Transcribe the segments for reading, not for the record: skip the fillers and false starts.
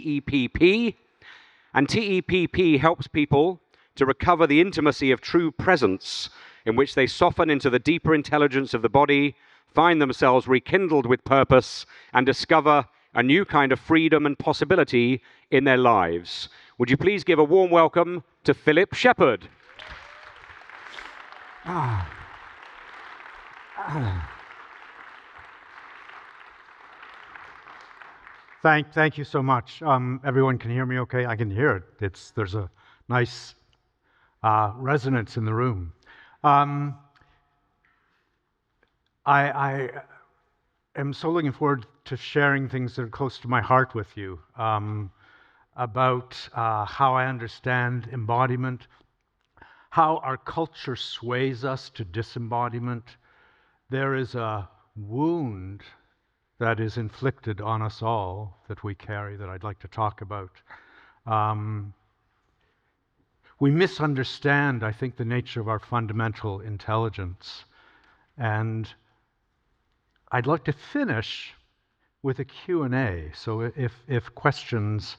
TEPP, and TEPP helps people to recover the intimacy of true presence, in which they soften into the deeper intelligence of the body, find themselves rekindled with purpose, and discover a new kind of freedom and possibility in their lives. Would you please give a warm welcome to Philip Shepherd? Thank you so much. Everyone can hear me okay? I can hear it. There's a nice resonance in the room. I am so looking forward to sharing things that are close to my heart with you about how I understand embodiment, how our culture sways us to disembodiment. There is a wound that is inflicted on us all that we carry that I'd like to talk about. We misunderstand, I think, the nature of our fundamental intelligence. And I'd like to finish with a Q&A. So if questions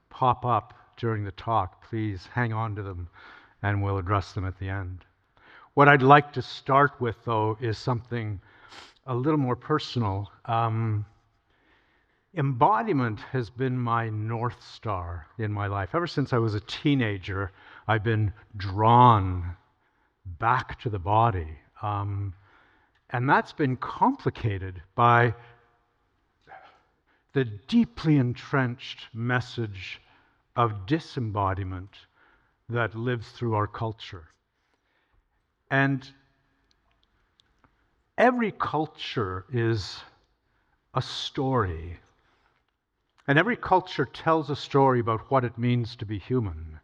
pop up during the talk, please hang on to them and we'll address them at the end. What I'd like to start with, though, is something a little more personal. Embodiment has been my North Star in my life. Ever since I was a teenager, I've been drawn back to the body. And that's been complicated by the deeply entrenched message of disembodiment that lives through our culture. And every culture is a story. And every culture tells a story about what it means to be human.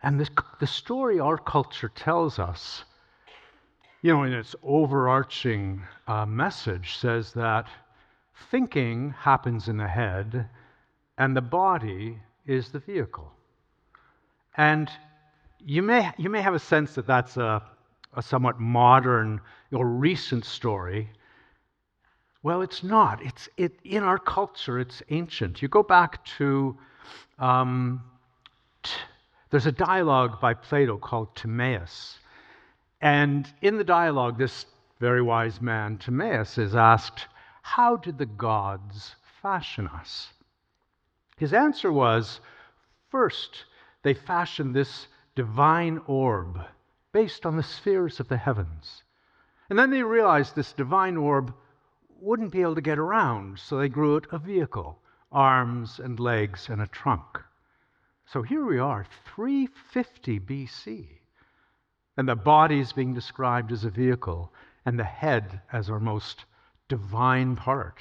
And the story our culture tells us, in its overarching message, says that thinking happens in the head and the body is the vehicle. And you may have a sense that that's a somewhat modern or recent story. Well, it's not. In our culture, it's ancient. You go back to, there's a dialogue by Plato called Timaeus. And in the dialogue, this very wise man, Timaeus, is asked, how did the gods fashion us? His answer was, first, they fashioned this divine orb based on the spheres of the heavens. And then they realized this divine orb wouldn't be able to get around, so they grew it a vehicle, arms and legs and a trunk. So here we are, 350 BC, and the body is being described as a vehicle, and the head as our most divine part.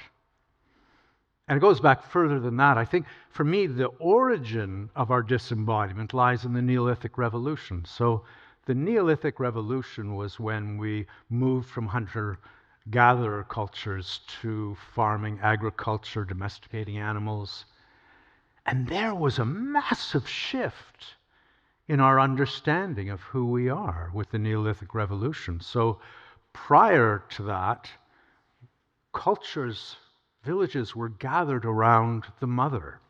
And it goes back further than that. I think, for me, the origin of our disembodiment lies in the Neolithic Revolution. So the Neolithic Revolution was when we moved from hunter-gatherer cultures to farming, agriculture, domesticating animals. And there was a massive shift in our understanding of who we are with the Neolithic Revolution. So prior to that, cultures, villages were gathered around the mother,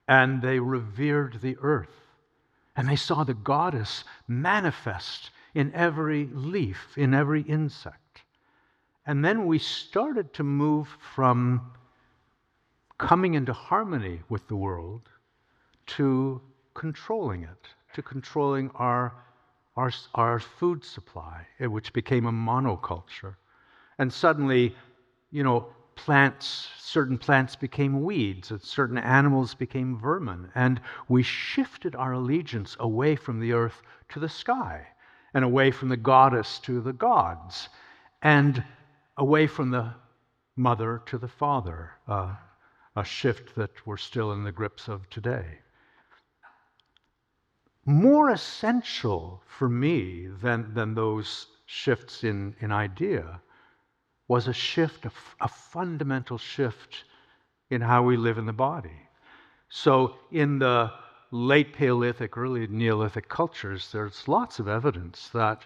and they revered the earth, and they saw the goddess manifest in every leaf, in every insect. And then we started to move from coming into harmony with the world to controlling it, to controlling our food supply, which became a monoculture. And suddenly, certain plants became weeds, and certain animals became vermin, and we shifted our allegiance away from the earth to the sky, and away from the goddess to the gods, and away from the mother to the father, a shift that we're still in the grips of today. More essential for me than those shifts in idea was a shift, a fundamental shift in how we live in the body. So in the late Paleolithic, early Neolithic cultures, there's lots of evidence that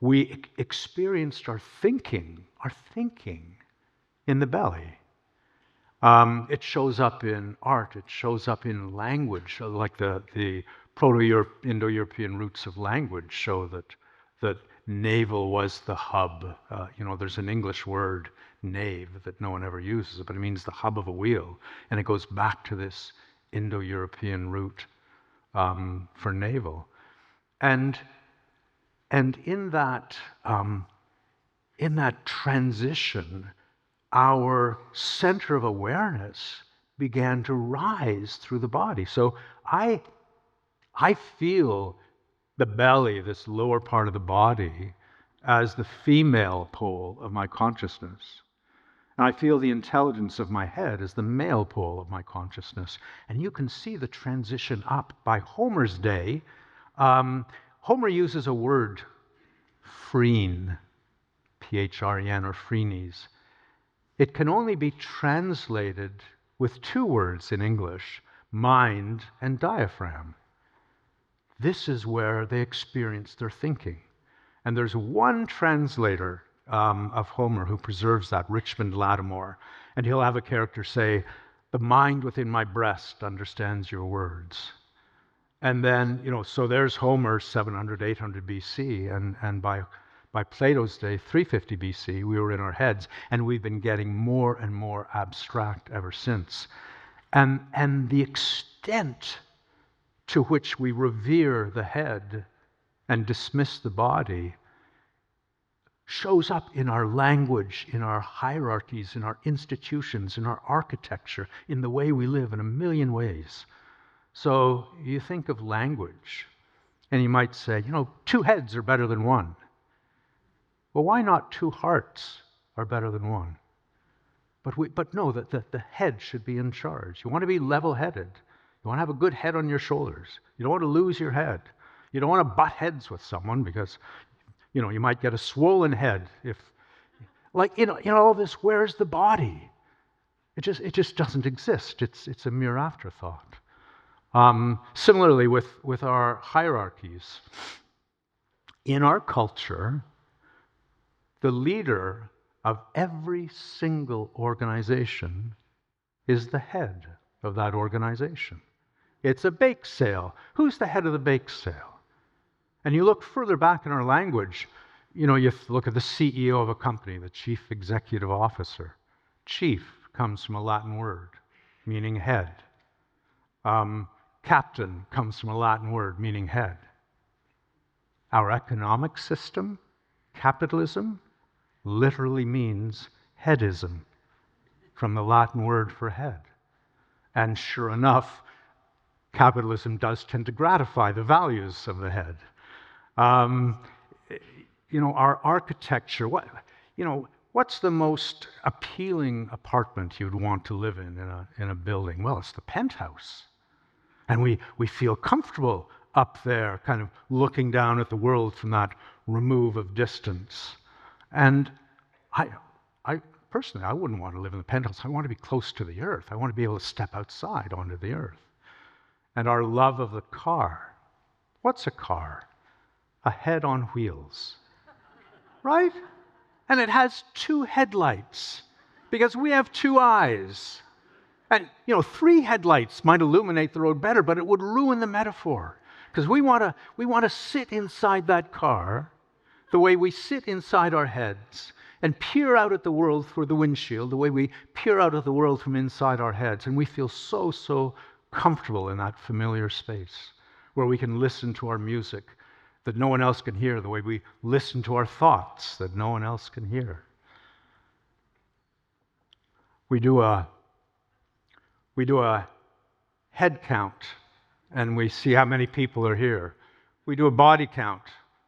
we experienced our thinking in the belly. It shows up in art. It shows up in language, like the Proto-Indo-European roots of language show that navel was the hub. There's an English word, nave, that no one ever uses, but it means the hub of a wheel, and it goes back to this Indo-European root for navel, and in that transition, our center of awareness began to rise through the body. So I feel the belly, this lower part of the body, as the female pole of my consciousness. And I feel the intelligence of my head as the male pole of my consciousness. And you can see the transition up. By Homer's day, Homer uses a word, phrene, P-H-R-E-N, or phrenes. It can only be translated with two words in English, mind and diaphragm. This is where they experience their thinking. And there's one translator of Homer who preserves that, Richmond Lattimore, and he'll have a character say, "The mind within my breast understands your words." And then, so there's Homer, 700, 800 BC, and by Plato's day, 350 BC, we were in our heads, and we've been getting more and more abstract ever since. And the extent to which we revere the head and dismiss the body shows up in our language, in our hierarchies, in our institutions, in our architecture, in the way we live, in a million ways. So you think of language, and you might say, 2 heads are better than 1. Well, why not 2 hearts are better than 1? But no, the head should be in charge. You want to be level-headed. You want to have a good head on your shoulders. You don't want to lose your head. You don't want to butt heads with someone because, you might get a swollen head if, all this, where's the body? It just doesn't exist. It's a mere afterthought. Similarly with our hierarchies. In our culture, the leader of every single organization is the head of that organization. It's a bake sale. Who's the head of the bake sale? And you look further back in our language, you look at the CEO of a company, the chief executive officer. Chief comes from a Latin word meaning head. Captain comes from a Latin word meaning head. Our economic system, capitalism, literally means headism, from the Latin word for head. And sure enough, capitalism does tend to gratify the values of the head. Our architecture, what's the most appealing apartment you'd want to live in a building? Well, it's the penthouse. And we feel comfortable up there, kind of looking down at the world from that remove of distance. And I personally, I wouldn't want to live in the penthouse. I want to be close to the earth. I want to be able to step outside onto the earth. And our love of the car. What's a car? A head on wheels. Right? And it has 2 headlights because we have 2 eyes. And, 3 headlights might illuminate the road better, but it would ruin the metaphor because we want to sit inside that car the way we sit inside our heads and peer out at the world through the windshield, the way we peer out at the world from inside our heads. And we feel so comfortable in that familiar space where we can listen to our music that no one else can hear, the way we listen to our thoughts that no one else can hear. We do a head count, and we see how many people are here. We do a body count.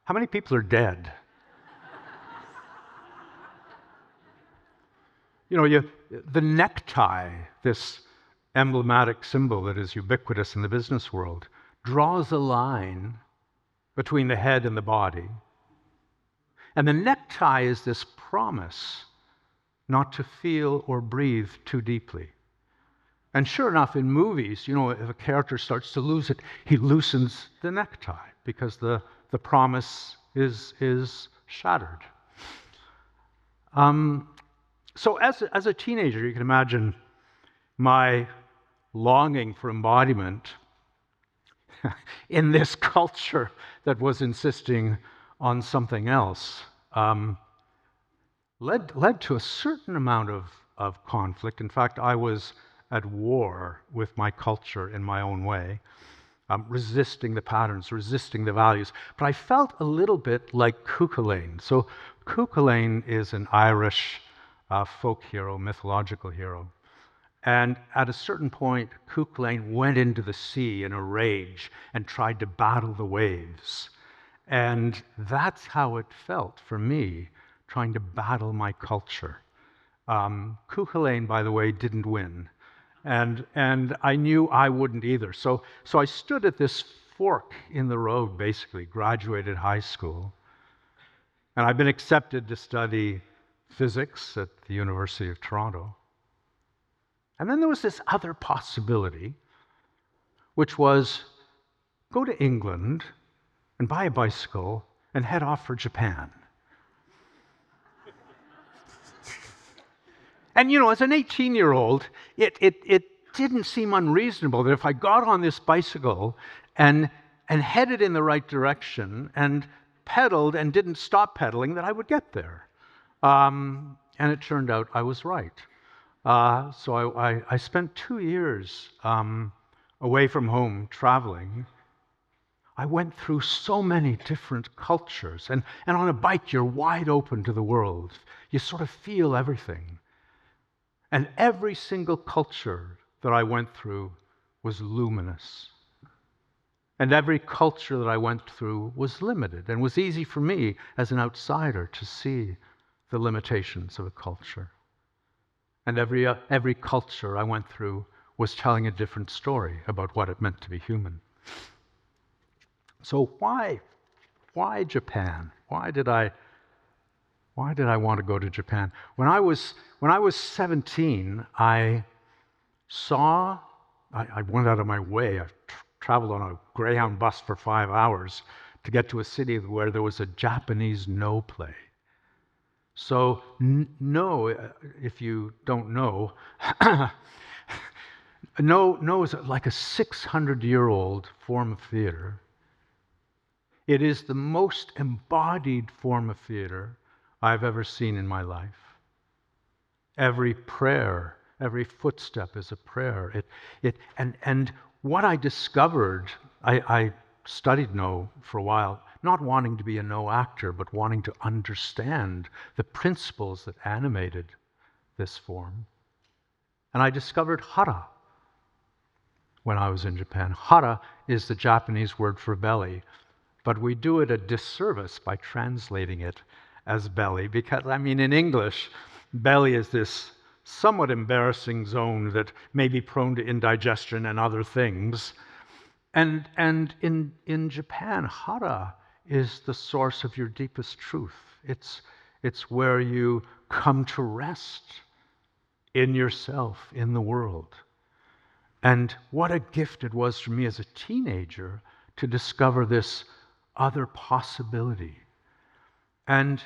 How many people are dead? The necktie, this emblematic symbol that is ubiquitous in the business world, draws a line between the head and the body. And the necktie is this promise not to feel or breathe too deeply. And sure enough, in movies, if a character starts to lose it, he loosens the necktie because the promise is shattered. So as a teenager, you can imagine my longing for embodiment in this culture that was insisting on something else led to a certain amount of conflict. In fact, I was at war with my culture in my own way, resisting the patterns, resisting the values. But I felt a little bit like Cuchulainn. So Cuchulainn is an Irish folk hero, mythological hero. And at a certain point, Cuchulainn went into the sea in a rage and tried to battle the waves. And that's how it felt for me, trying to battle my culture. Cuchulainn, by the way, didn't win. And I knew I wouldn't either. So I stood at this fork in the road, basically, graduated high school. And I've been accepted to study physics at the University of Toronto. And then there was this other possibility, which was go to England and buy a bicycle and head off for Japan. And as an 18-year-old, it didn't seem unreasonable that if I got on this bicycle and headed in the right direction and pedaled and didn't stop pedaling, that I would get there. And it turned out I was right. So I spent 2 years away from home traveling. I went through so many different cultures. And on a bike, you're wide open to the world. You sort of feel everything. And every single culture that I went through was luminous. And every culture that I went through was limited, and was easy for me as an outsider to see the limitations of a culture. And every culture I went through was telling a different story about what it meant to be human. So why Japan? Why did I want to go to Japan? When I was 17, I went out of my way. I traveled on a Greyhound bus for 5 hours to get to a city where there was a Japanese no play. So no, if you don't know, no is like a 600-year-old form of theater. It is the most embodied form of theater I've ever seen in my life. Every prayer, every footstep is a prayer. And what I discovered, I studied No for a while, not wanting to be a No actor, but wanting to understand the principles that animated this form. And I discovered hara when I was in Japan. Hara is the Japanese word for belly, but we do it a disservice by translating it as belly, because, in English, belly is this somewhat embarrassing zone that may be prone to indigestion and other things. And in Japan, hara is the source of your deepest truth. It's where you come to rest in yourself, in the world. And what a gift it was for me as a teenager to discover this other possibility. And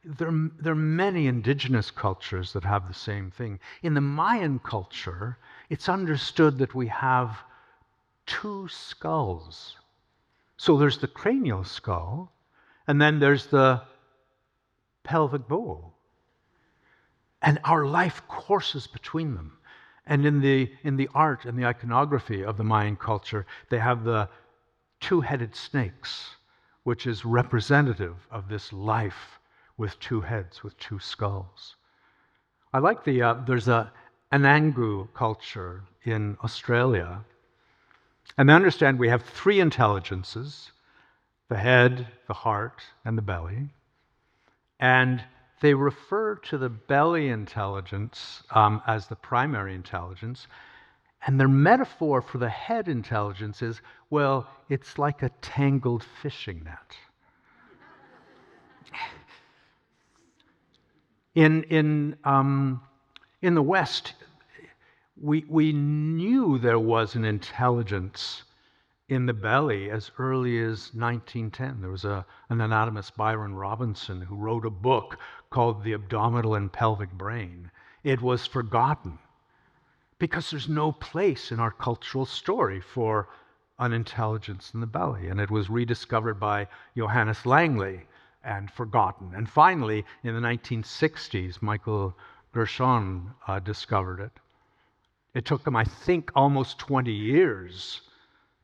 there are many indigenous cultures that have the same thing. In the Mayan culture, it's understood that we have 2 skulls. So there's the cranial skull, and then there's the pelvic bowl. And our life courses between them. And in the art and the iconography of the Mayan culture, they have the 2-headed snakes, which is representative of this life with 2 heads, with 2 skulls. I like there's an Anangu culture in Australia. And they understand we have 3 intelligences, the head, the heart, and the belly. And they refer to the belly intelligence as the primary intelligence. And their metaphor for the head intelligence is, well, it's like a tangled fishing net. In the West, we knew there was an intelligence in the belly as early as 1910. There was an anatomist, Byron Robinson, who wrote a book called The Abdominal and Pelvic Brain. It was forgotten. because there's no place in our cultural story for an intelligence in the belly. And it was rediscovered by Johannes Langley and forgotten. And finally, in the 1960s, Michael Gershon discovered it. It took him, I think, almost 20 years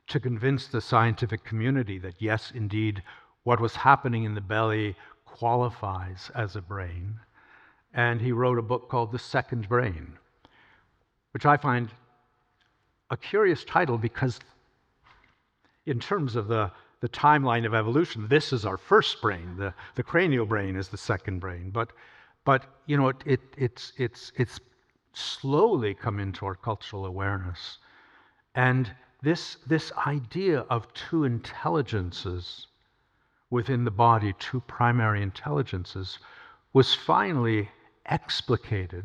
to convince the scientific community that, yes, indeed, what was happening in the belly qualifies as a brain. And he wrote a book called The Second Brain, which I find a curious title because in terms of the timeline of evolution, this is our first brain. The cranial brain is the second brain. But it's slowly come into our cultural awareness. And this idea of two intelligences within the body, two primary intelligences, was finally explicated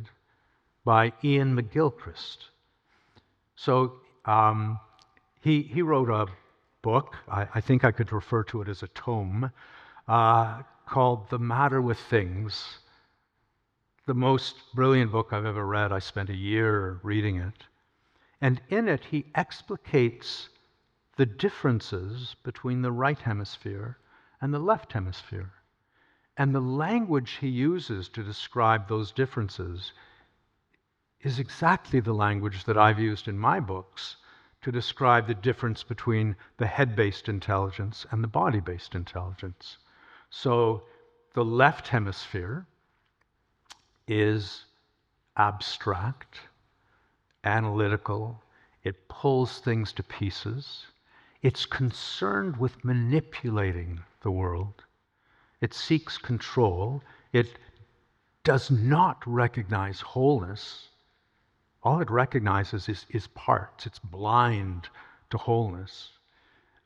by Ian McGilchrist. So he wrote a book, I think I could refer to it as a tome, called The Matter with Things. The most brilliant book I've ever read. I spent a year reading it. And in it, he explicates the differences between the right hemisphere and the left hemisphere. And the language he uses to describe those differences is exactly the language that I've used in my books to describe the difference between the head-based intelligence and the body-based intelligence. So the left hemisphere is abstract, analytical, it pulls things to pieces, it's concerned with manipulating the world, it seeks control, it does not recognize wholeness. All it recognizes is parts. It's blind to wholeness.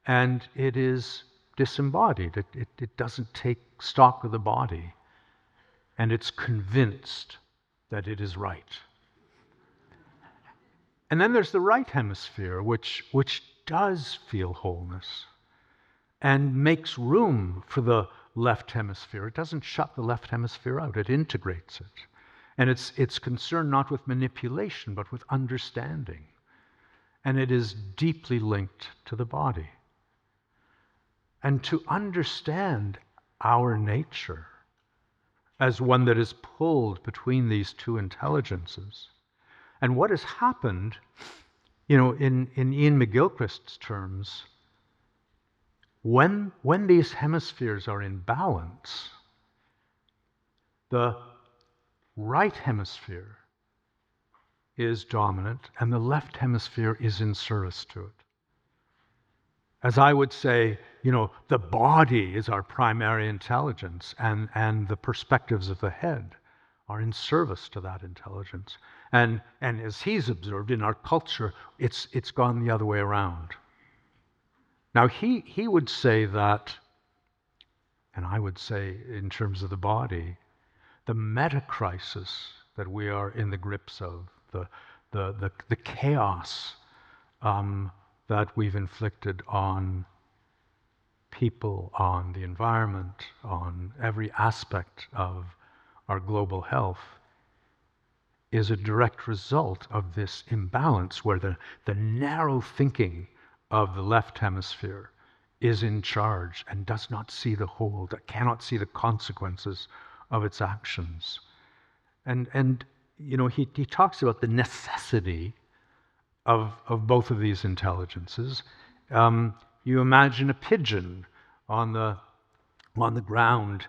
And it is disembodied. It doesn't take stock of the body. And it's convinced that it is right. And then there's the right hemisphere, which does feel wholeness and makes room for the left hemisphere. It doesn't shut the left hemisphere out. It integrates it. And it's concerned not with manipulation, but with understanding. And it is deeply linked to the body. And to understand our nature as one that is pulled between these two intelligences. And what has happened, in Ian McGilchrist's terms, when these hemispheres are in balance, the right hemisphere is dominant and the left hemisphere is in service to it. As I would say, the body is our primary intelligence and the perspectives of the head are in service to that intelligence. And as he's observed in our culture, it's gone the other way around. Now he would say that, and I would say in terms of the body, the meta-crisis that we are in the grips of, the chaos that we've inflicted on people, on the environment, on every aspect of our global health, is a direct result of this imbalance where the narrow thinking of the left hemisphere is in charge and does not see the whole, that cannot see the consequences of its actions. And he talks about the necessity of both of these intelligences. You imagine a pigeon on the ground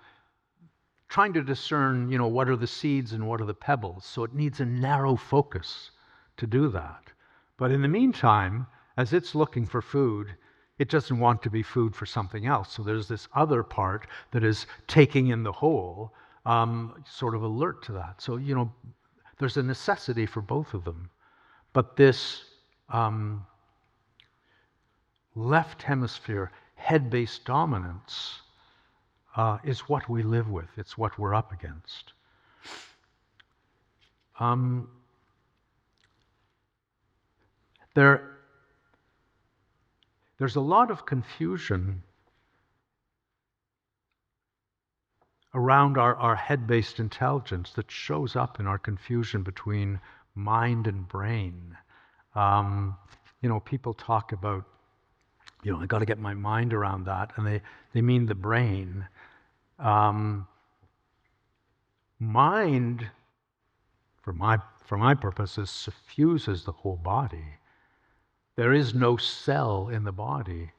trying to discern, what are the seeds and what are the pebbles. So it needs a narrow focus to do that. But in the meantime, as it's looking for food, it doesn't want to be food for something else. So there's this other part that is taking in the whole, sort of alert to that. So, there's a necessity for both of them. But this left hemisphere, head-based dominance, is what we live with. It's what we're up against. There's a lot of confusion around our head-based intelligence that shows up in our confusion between mind and brain. People talk about, I got to get my mind around that, and they mean the brain. Mind, for my purposes, suffuses the whole body. There is no cell in the body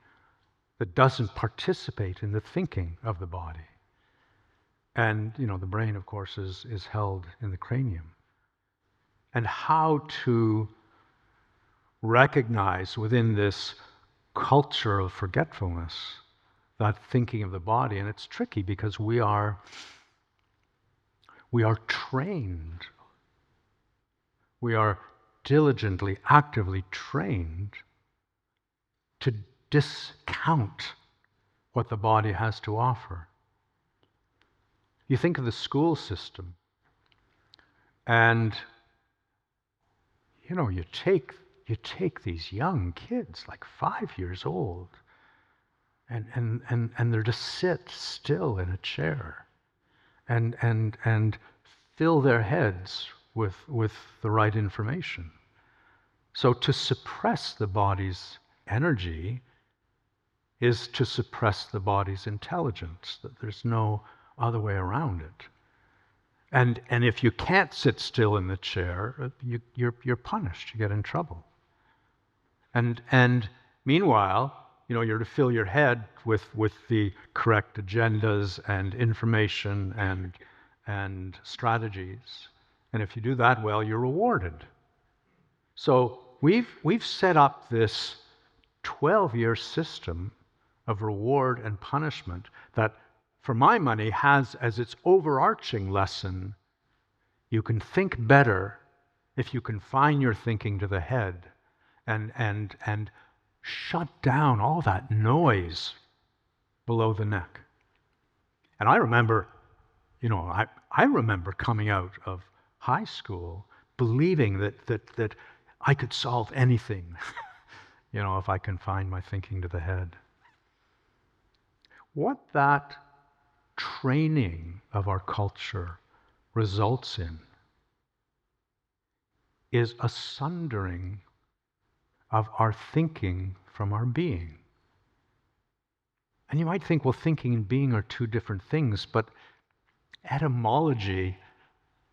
that doesn't participate in the thinking of the body. And, the brain, of course, is held in the cranium. And how to recognize within this culture of forgetfulness that thinking of the body, and it's tricky because we are trained, we are diligently, actively trained to discount what the body has to offer. You think of the school system, and you take these young kids, like 5 years old, and they're just sit still in a chair and fill their heads with the right information. So to suppress the body's energy is to suppress the body's intelligence, that there's no other way around it. And if you can't sit still in the chair, you're punished, you get in trouble. And meanwhile, you're to fill your head with the correct agendas and information and strategies. And if you do that well, you're rewarded. So we've set up this 12-year system of reward and punishment that, for my money, has as its overarching lesson, you can think better if you confine your thinking to the head and shut down all that noise below the neck. And I remember, I remember coming out of high school believing that I could solve anything, if I confined my thinking to the head. What that training of our culture results in is a sundering of our thinking from our being. And you might think, well, thinking and being are two different things, but etymology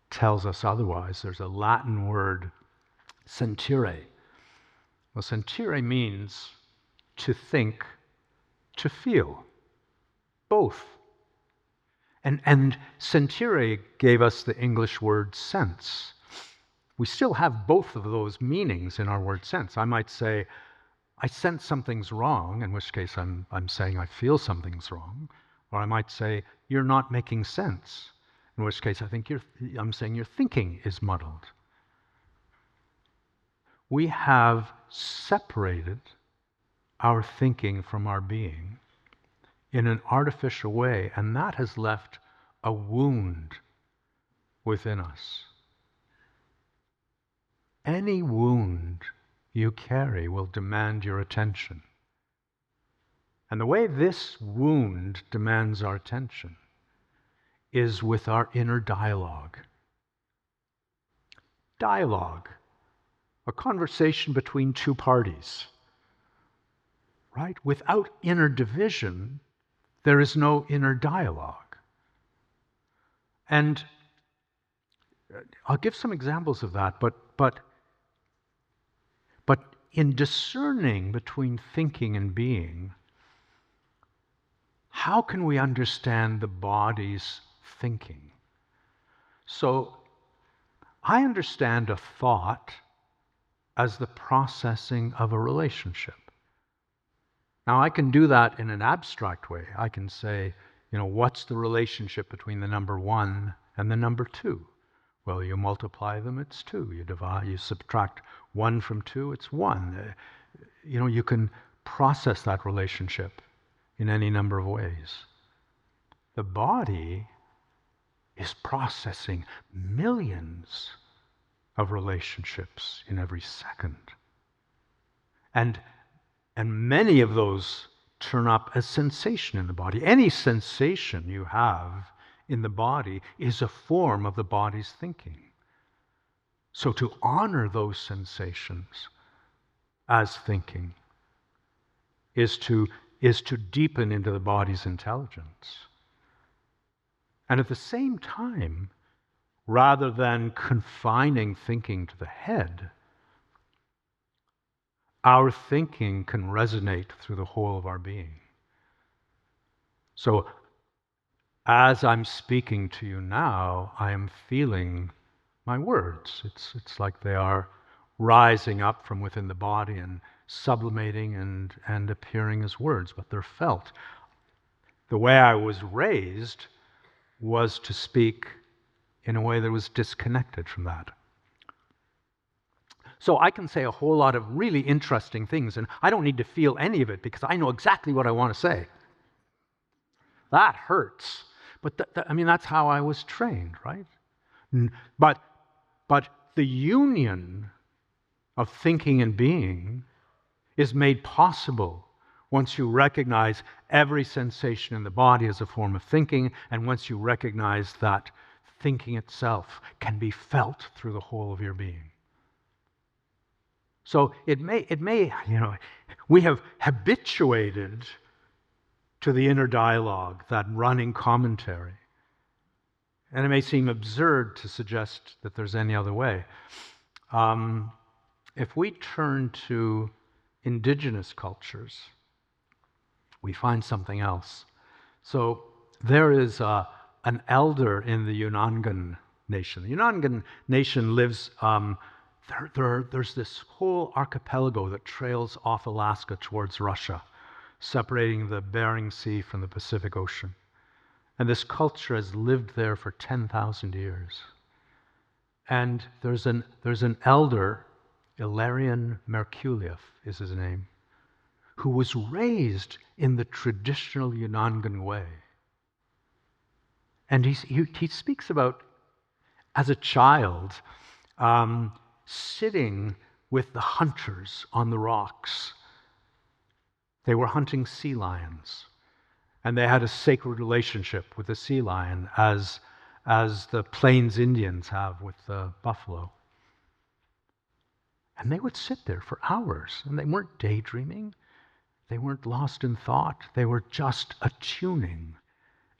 tells us otherwise. There's a Latin word, sentire. Well, sentire means to think, to feel, both. And sentire gave us the English word sense. We still have both of those meanings in our word sense. I might say, I sense something's wrong, in which case I'm saying I feel something's wrong. Or I might say, you're not making sense, in which case I'm saying your thinking is muddled. We have separated our thinking from our being in an artificial way, and that has left a wound within us. Any wound you carry will demand your attention. And the way this wound demands our attention is with our inner dialogue. Dialogue, a conversation between two parties, right? Without inner division, there is no inner dialogue. And I'll give some examples of that, but in discerning between thinking and being, how can we understand the body's thinking? So I understand a thought as the processing of a relationship. Now, I can do that in an abstract way. I can say, what's the relationship between the number 1 and the number 2? Well, you multiply them, it's 2. You divide, you subtract 1 from 2, it's 1. You can process that relationship in any number of ways. The body is processing millions of relationships in every second. And many of those turn up as sensation in the body. Any sensation you have in the body is a form of the body's thinking. So to honor those sensations as thinking is to deepen into the body's intelligence. And at the same time, rather than confining thinking to the head, our thinking can resonate through the whole of our being. So as I'm speaking to you now, I am feeling my words. It's like they are rising up from within the body and sublimating and appearing as words, but they're felt. The way I was raised was to speak in a way that was disconnected from that. So I can say a whole lot of really interesting things, and I don't need to feel any of it because I know exactly what I want to say. That hurts. But I mean, that's how I was trained, right? But the union of thinking and being is made possible once you recognize every sensation in the body as a form of thinking, and once you recognize that thinking itself can be felt through the whole of your being. So it may, we have habituated to the inner dialogue, that running commentary. And it may seem absurd to suggest that there's any other way. If we turn to Indigenous cultures, we find something else. So there is an elder in the Yunangan nation. The Yunangan nation lives, there's this whole archipelago that trails off Alaska towards Russia, separating the Bering Sea from the Pacific Ocean. And this culture has lived there for 10,000 years. And there's an elder, Ilarion Merkuliev is his name, who was raised in the traditional Yunangan way. And he speaks about, as a child, sitting with the hunters on the rocks. They were hunting sea lions, and they had a sacred relationship with the sea lion as the Plains Indians have with the buffalo. And they would sit there for hours, and they weren't daydreaming. They weren't lost in thought. They were just attuning.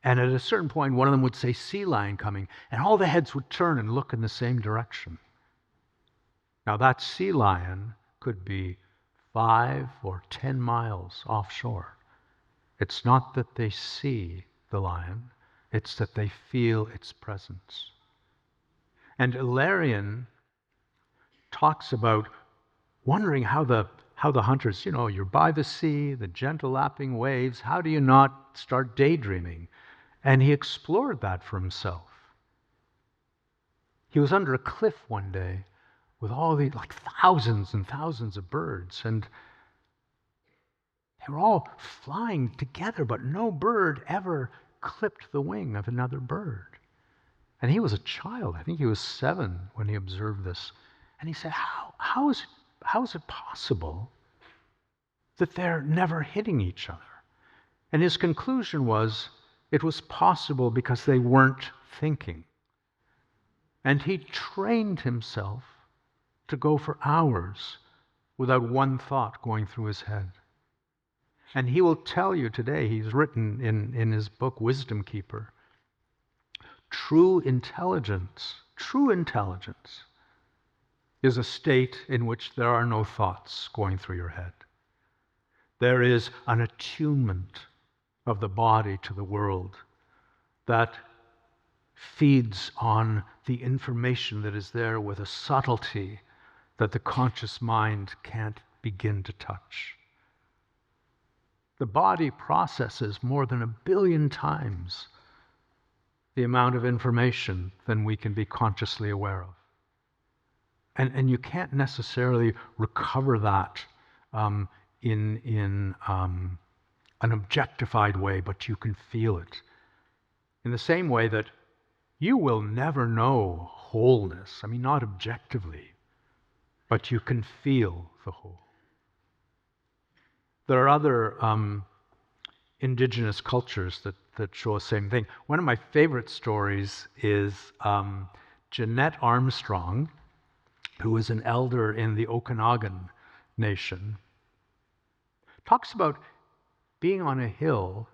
And at a certain point, one of them would say, "Sea lion coming," and all the heads would turn and look in the same direction. Now that sea lion could be 5 or 10 miles offshore. It's not that they see the lion, it's that they feel its presence. And Ilarion talks about wondering how the hunters, you're by the sea, the gentle lapping waves, how do you not start daydreaming? And he explored that for himself. He was under a cliff one day with all these, like thousands and thousands of birds, and they were all flying together, but no bird ever clipped the wing of another bird. And he was a child. I think he was 7 when he observed this. And he said, how is it possible that they're never hitting each other? And his conclusion was, it was possible because they weren't thinking. And he trained himself to go for hours without one thought going through his head. And he will tell you today, he's written in his book, Wisdom Keeper, true intelligence is a state in which there are no thoughts going through your head. There is an attunement of the body to the world that feeds on the information that is there with a subtlety that the conscious mind can't begin to touch. The body processes more than 1 billion times the amount of information than we can be consciously aware of. And you can't necessarily recover that in an objectified way, but you can feel it. In the same way that you will never know wholeness, I mean, not objectively, but you can feel the whole. There are other indigenous cultures that show the same thing. One of my favorite stories is Jeanette Armstrong who was an elder in the Okanagan Nation, talks about being on a hill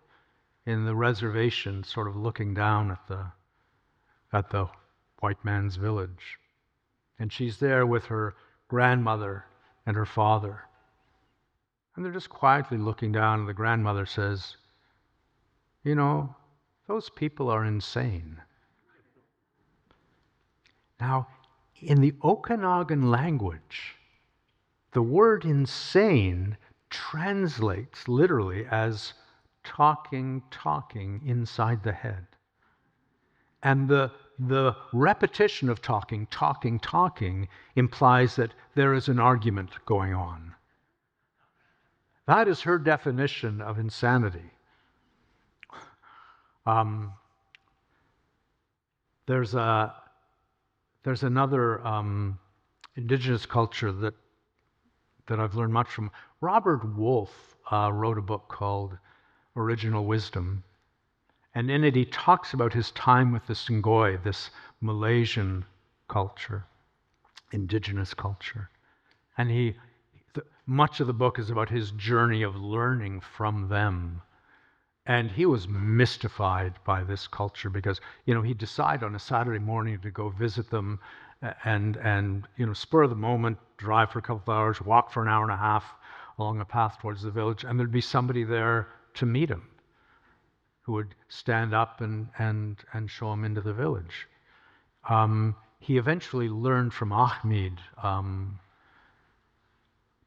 in the reservation, sort of looking down at the white man's village. And she's there with her grandmother and her father. And they're just quietly looking down, and the grandmother says, "You know, those people are insane." Now, in the Okanagan language, the word insane translates literally as talking inside the head. And the repetition of talking implies that there is an argument going on. That is her definition of insanity. There's another Indigenous culture that I've learned much from. Robert Wolfe wrote a book called Original Wisdom, and in it he talks about his time with the Sungoi, this Malaysian culture, Indigenous culture. And much of the book is about his journey of learning from them. And he was mystified by this culture because, he'd decide on a Saturday morning to go visit them and spur of the moment, drive for a couple of hours, walk for an hour and a half along a path towards the village, and there'd be somebody there to meet him who would stand up and show him into the village. He eventually learned from Ahmed,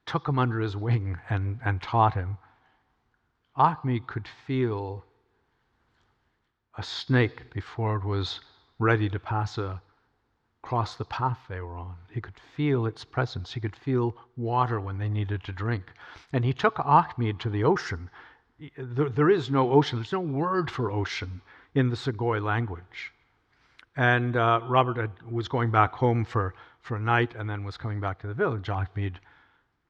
took him under his wing and taught him. Ahmed could feel a snake before it was ready to pass across the path they were on. He could feel its presence. He could feel water when they needed to drink. And he took Ahmed to the ocean. There is no ocean. There's no word for ocean in the Sungoi language. And Robert was going back home for a night and then was coming back to the village. Ahmed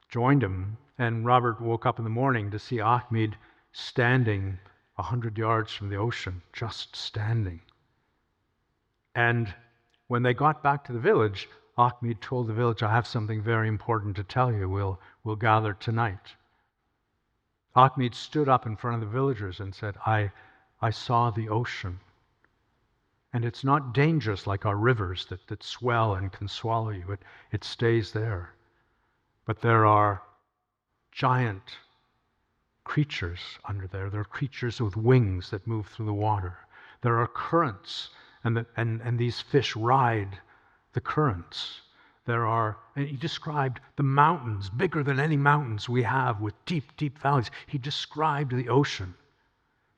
joined him, and Robert woke up in the morning to see Ahmed standing 100 yards from the ocean, just standing. And when they got back to the village, Ahmed told the village, "I have something very important to tell you. We'll gather tonight." Ahmed stood up in front of the villagers and said, I saw the ocean. And it's not dangerous like our rivers that swell and can swallow you. It stays there. But there are giant creatures under there. There are creatures with wings that move through the water. There are currents, and these fish ride the currents. And he described the mountains, bigger than any mountains we have, with deep, deep valleys. He described the ocean,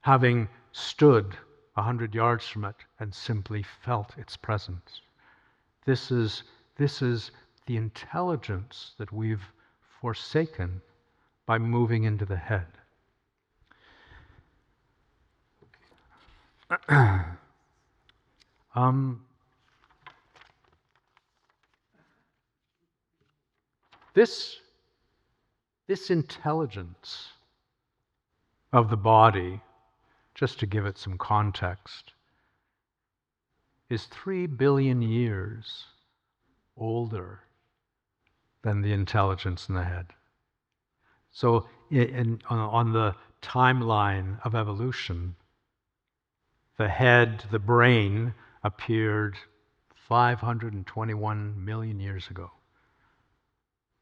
having stood 100 yards from it and simply felt its presence. This is the intelligence that we've forsaken by moving into the head. This intelligence of the body, just to give it some context, is 3 billion years older than the intelligence in the head. So on the timeline of evolution, the head, the brain, appeared 521 million years ago.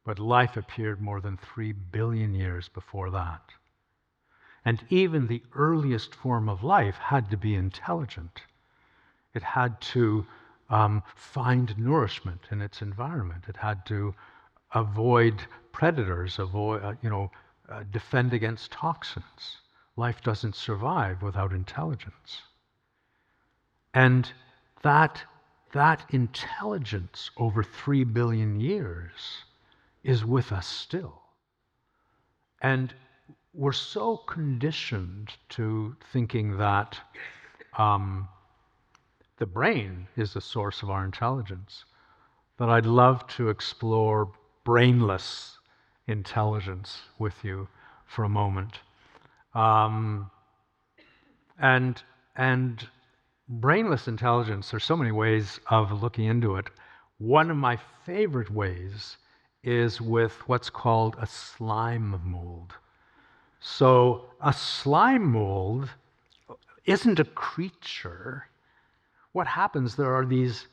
But life appeared more than 3 billion years before that. And even the earliest form of life had to be intelligent. It had to find nourishment in its environment. It had to avoid predators, defend against toxins. Life doesn't survive without intelligence. And that intelligence over 3 billion years is with us still. And we're so conditioned to thinking that the brain is the source of our intelligence that I'd love to explore brainless intelligence with you for a moment. And brainless intelligence, there's so many ways of looking into it. One of my favorite ways is with what's called a slime mold. So a slime mold isn't a creature. What happens, there are these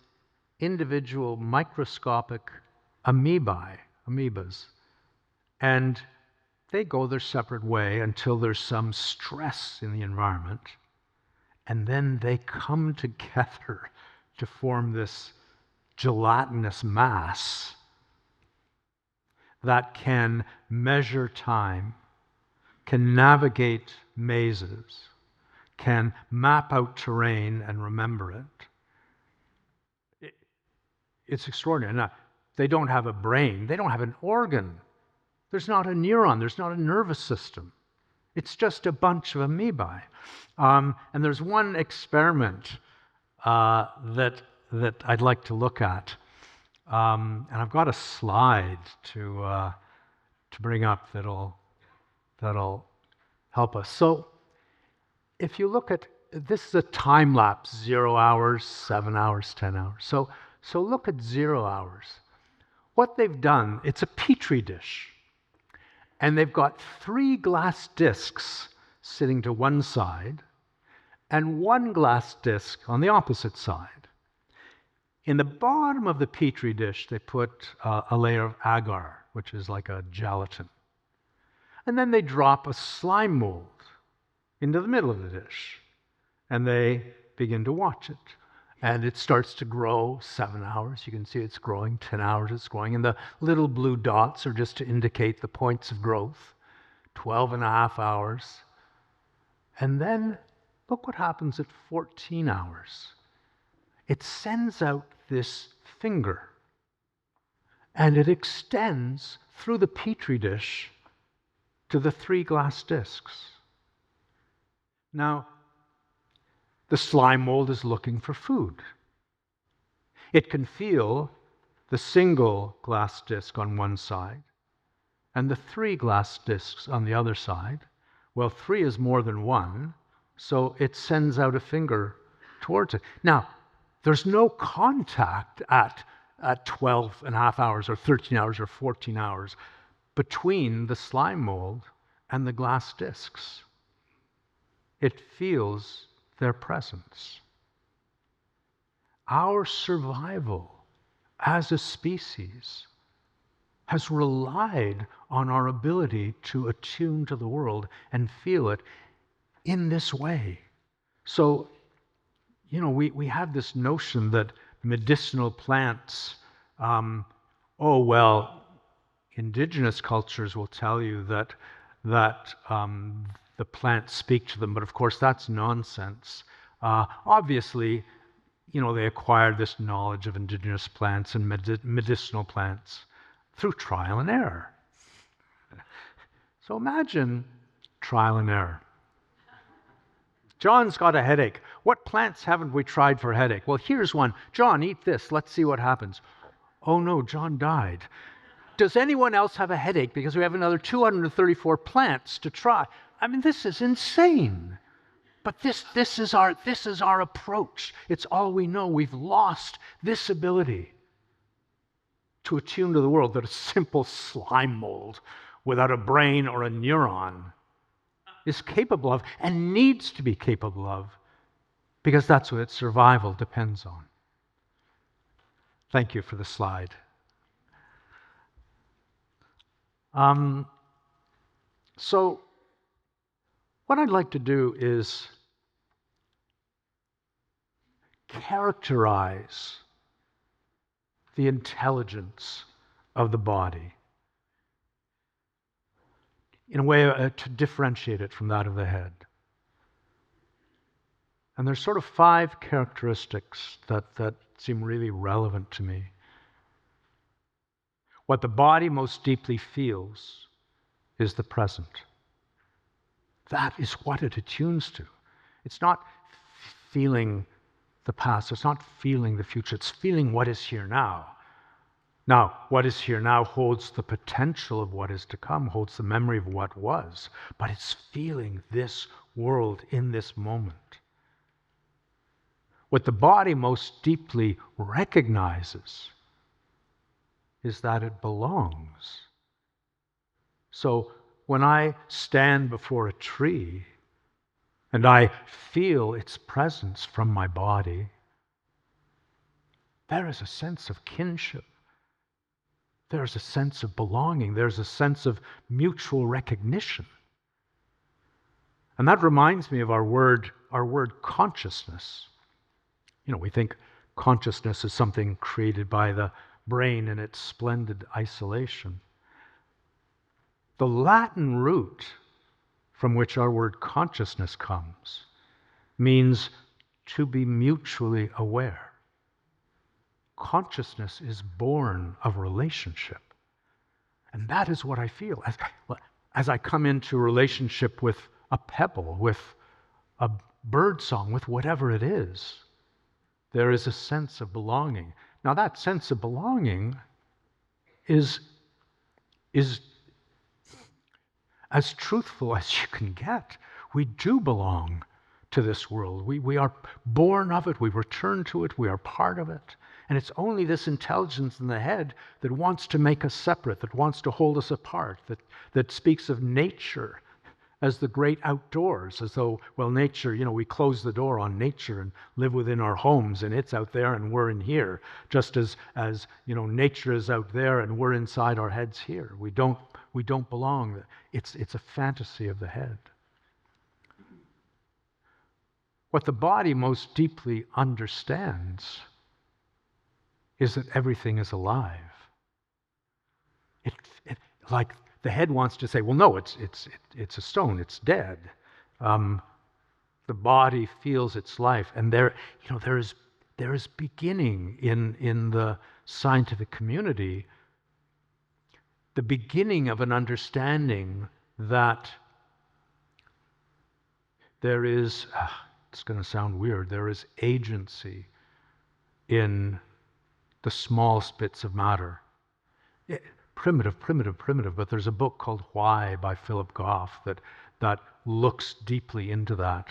individual microscopic amoebas, and they go their separate way until there's some stress in the environment, and then they come together to form this gelatinous mass that can measure time, can navigate mazes, can map out terrain and remember it. It's extraordinary. Now, they don't have a brain, they don't have an organ. There's not a neuron, there's not a nervous system. It's just a bunch of amoebae. And there's one experiment that I'd like to look at. And I've got a slide to bring up that'll help us. So if you look at, this is a time lapse, 0 hours, 7 hours, 10 hours. So look at 0 hours. What they've done, it's a petri dish. And they've got 3 glass discs sitting to one side and 1 glass disc on the opposite side. In the bottom of the petri dish, they put a layer of agar, which is like a gelatin. And then they drop a slime mold into the middle of the dish. And they begin to watch it. And it starts to grow 7 hours. You can see it's growing, 10 hours it's growing. And the little blue dots are just to indicate the points of growth. 12 and a half hours. And then look what happens at 14 hours. It sends out this finger. And it extends through the petri dish to the 3 glass discs. Now, the slime mold is looking for food. It can feel the single glass disc on one side and the 3 glass discs on the other side. Well, 3 is more than 1, so it sends out a finger towards it. Now, there's no contact at 12 and a half hours or 13 hours or 14 hours between the slime mold and the glass discs. It feels their presence. Our survival as a species has relied on our ability to attune to the world and feel it in this way. So, we have this notion that medicinal plants, Indigenous cultures will tell you that the plants speak to them, but of course that's nonsense. Obviously, they acquired this knowledge of indigenous plants and medicinal plants through trial and error. So imagine trial and error. John's got a headache. What plants haven't we tried for a headache? Well, here's one. John, eat this. Let's see what happens. Oh no, John died. Does anyone else have a headache? Because we have another 234 plants to try. I mean, this is insane. But this is our approach. It's all we know. We've lost this ability to attune to the world that a simple slime mold without a brain or a neuron is capable of and needs to be capable of, because that's what its survival depends on. Thank you for the slide. So what I'd like to do is characterize the intelligence of the body in a way to differentiate it from that of the head. And there's sort of 5 characteristics that seem really relevant to me. What the body most deeply feels is the present. That is what it attunes to. It's not feeling the past, it's not feeling the future, it's feeling what is here now. Now, what is here now holds the potential of what is to come, holds the memory of what was, but it's feeling this world in this moment. What the body most deeply recognizes is that it belongs. So when I stand before a tree and I feel its presence from my body, there is a sense of kinship. There's a sense of belonging. There's a sense of mutual recognition. And that reminds me of our word consciousness. We think consciousness is something created by the brain in its splendid isolation. The Latin root from which our word consciousness comes means to be mutually aware. Consciousness is born of relationship. And that is what I feel. As I come into relationship with a pebble, with a bird song, with whatever it is, there is a sense of belonging. Now that sense of belonging is as truthful as you can get. We do belong to this world. We are born of it. We return to it. We are part of it. And it's only this intelligence in the head that wants to make us separate, that wants to hold us apart, that speaks of nature as the great outdoors, as though, well, nature, we close the door on nature and live within our homes, and it's out there and we're in here, just as nature is out there and we're inside our heads here. We don't belong. It's a fantasy of the head. What the body most deeply understands is that everything is alive. It like the head wants to say, well, no, it's a stone, it's dead. The body feels its life, and there is beginning in the scientific community, the beginning of an understanding that there is, it's going to sound weird, there is agency in the small bits of matter. Primitive, but there's a book called Why by Philip Goff that looks deeply into that.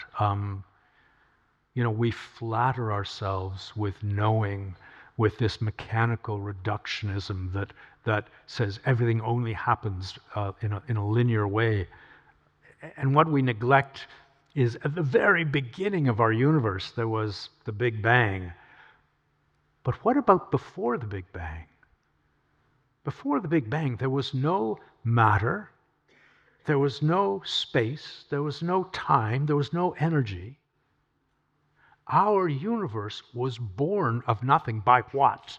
We flatter ourselves with knowing, with this mechanical reductionism that says everything only happens in a linear way. And what we neglect is at the very beginning of our universe, there was the Big Bang. But what about before the Big Bang? Before the Big Bang, there was no matter, there was no space, there was no time, there was no energy. Our universe was born of nothing. By what?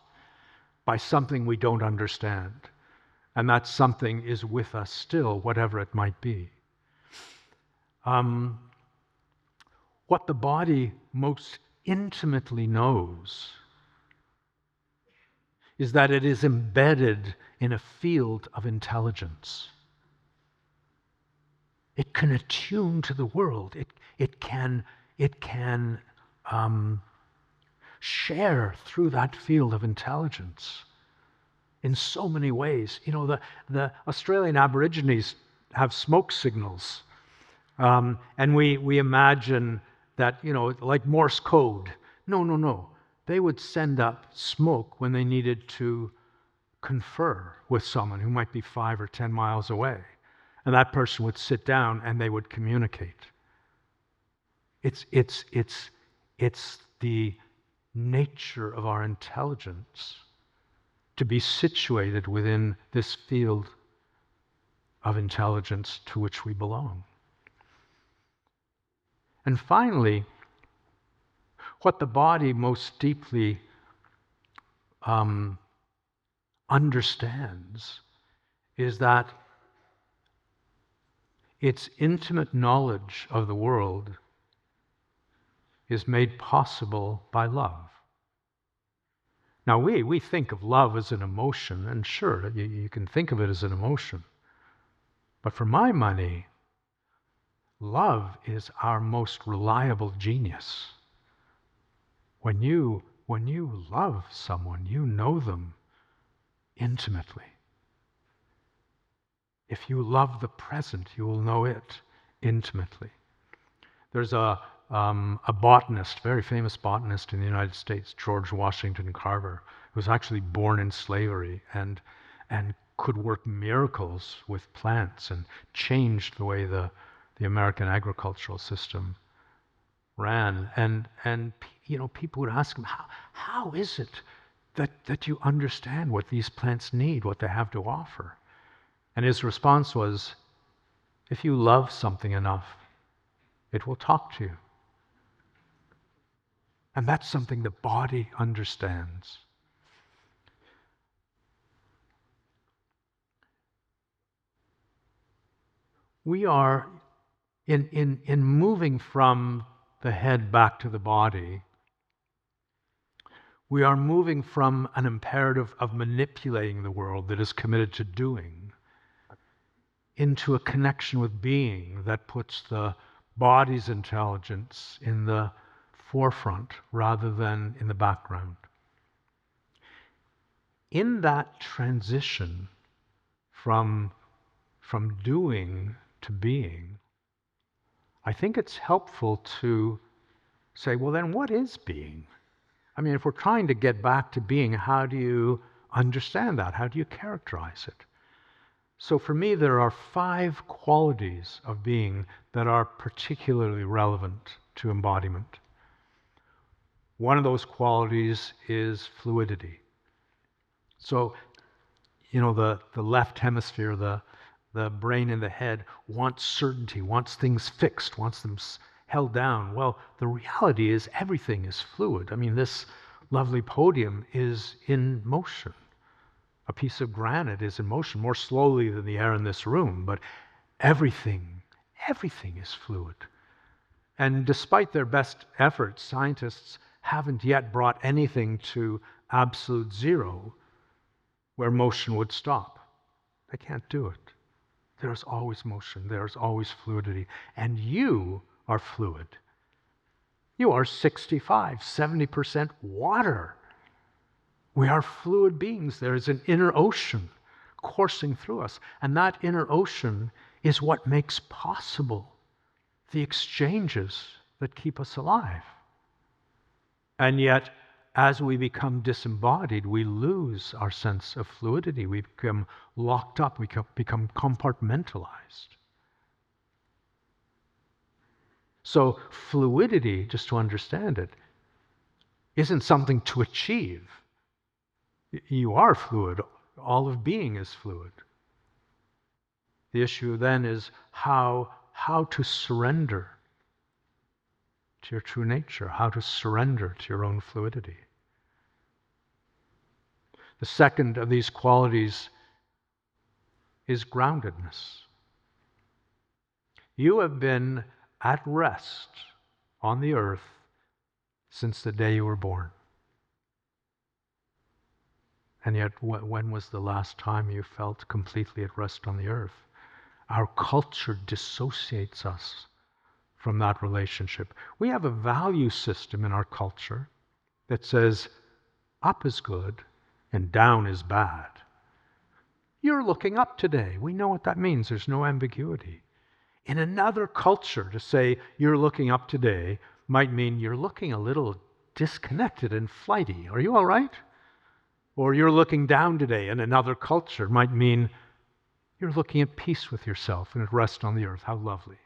By something we don't understand. And that something is with us still, whatever it might be. What the body most intimately knows is that it is embedded in a field of intelligence. It can attune to the world. It can share through that field of intelligence in so many ways. The Australian Aborigines have smoke signals, and we imagine that like Morse code. No. They would send up smoke when they needed to confer with someone who might be 5 or 10 miles away. And that person would sit down and they would communicate. It's the nature of our intelligence to be situated within this field of intelligence to which we belong. And finally, what the body most deeply understands is that its intimate knowledge of the world is made possible by love. Now, we think of love as an emotion, and sure, you can think of it as an emotion. But for my money, love is our most reliable genius. When you love someone, you know them intimately. If you love the present, you will know it intimately. There's a botanist, very famous botanist in the United States, George Washington Carver, was actually born in slavery and could work miracles with plants and changed the way the American agricultural system ran. And people would ask him, how is it that you understand what these plants need, what they have to offer? And his response was, if you love something enough, it will talk to you. And that's something the body understands. We are, in moving from the head back to the body, we are moving from an imperative of manipulating the world that is committed to doing into a connection with being that puts the body's intelligence in the forefront rather than in the background. In that transition from doing to being, I think it's helpful to say, well, then what is being? I mean, if we're trying to get back to being, how do you understand that? How do you characterize it? So for me, there are 5 qualities of being that are particularly relevant to embodiment. One of those qualities is fluidity. So, the left hemisphere, the brain in the head, wants certainty, wants things fixed, wants them held down. Well, the reality is everything is fluid. I mean, this lovely podium is in motion. A piece of granite is in motion more slowly than the air in this room, but everything is fluid. And despite their best efforts, scientists haven't yet brought anything to absolute zero where motion would stop. They can't do it. There's always motion, there's always fluidity, and you are fluid. You are 65, 70% water. We are fluid beings. There is an inner ocean coursing through us, and that inner ocean is what makes possible the exchanges that keep us alive. And yet, as we become disembodied, we lose our sense of fluidity. We become locked up, we become compartmentalized. So fluidity, just to understand it, isn't something to achieve. You are fluid. All of being is fluid. The issue then is how to surrender to your true nature, how to surrender to your own fluidity. The second of these qualities is groundedness. You have been at rest on the earth since the day you were born. And yet, when was the last time you felt completely at rest on the earth? Our culture dissociates us from that relationship. We have a value system in our culture that says up is good and down is bad. You're looking up today. We know what that means. There's no ambiguity. In another culture, to say you're looking up today might mean you're looking a little disconnected and flighty. Are you all right? Or you're looking down today in another culture might mean you're looking at peace with yourself and at rest on the earth. How lovely.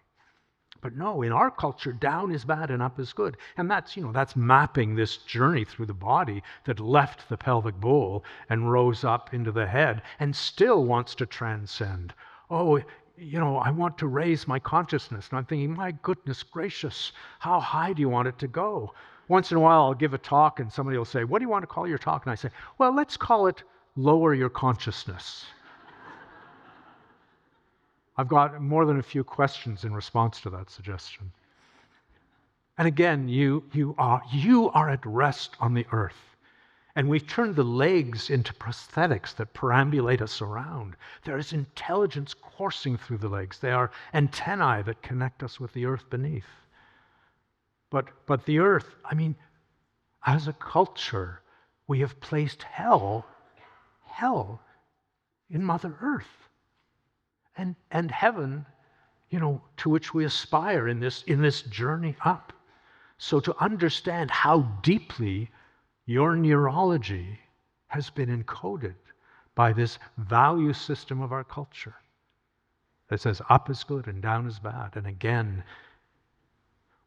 But no, in our culture, down is bad and up is good. And that's mapping this journey through the body that left the pelvic bowl and rose up into the head and still wants to transcend. Oh, I want to raise my consciousness. And I'm thinking, my goodness gracious, how high do you want it to go? Once in a while, I'll give a talk and somebody will say, what do you want to call your talk? And I say, well, let's call it Lower Your Consciousness. I've got more than a few questions in response to that suggestion. And again, you are at rest on the earth. And we've turned the legs into prosthetics that perambulate us around. There is intelligence coursing through the legs. They are antennae that connect us with the earth beneath. But the earth, as a culture, we have placed hell in Mother Earth. And heaven, to which we aspire in this journey up. So to understand how deeply your neurology has been encoded by this value system of our culture that says up is good and down is bad. And again,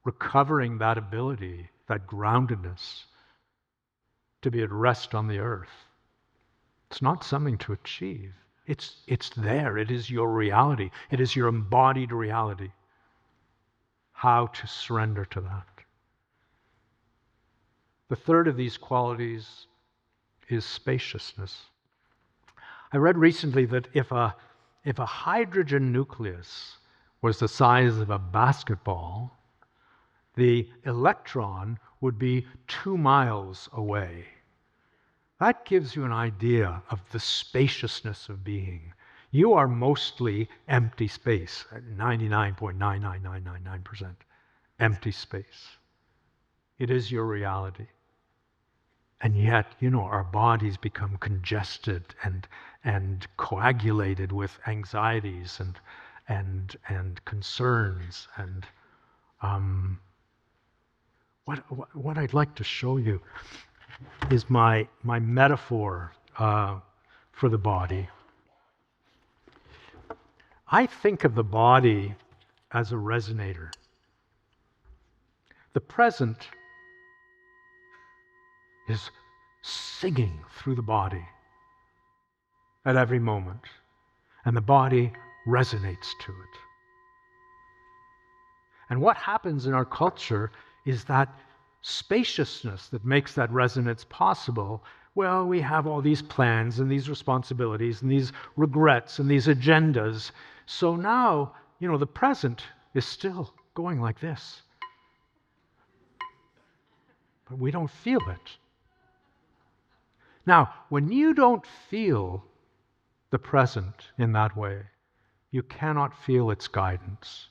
recovering that ability, that groundedness, to be at rest on the earth. It's not something to achieve. It's there. It is your reality. It is your embodied reality. How to surrender to that. The third of these qualities is spaciousness. I read recently that if a hydrogen nucleus was the size of a basketball, the electron would be 2 miles away. That gives you an idea of the spaciousness of being. You are mostly empty space, 99.99999% empty space. It is your reality. And yet, our bodies become congested and coagulated with anxieties and concerns. And what I'd like to show you is my metaphor for the body. I think of the body as a resonator. The present is singing through the body at every moment, and the body resonates to it. And what happens in our culture is that spaciousness that makes that resonance possible. Well, we have all these plans and these responsibilities and these regrets and these agendas. So now, the present is still going like this. But we don't feel it. Now, when you don't feel the present in that way, you cannot feel its guidance.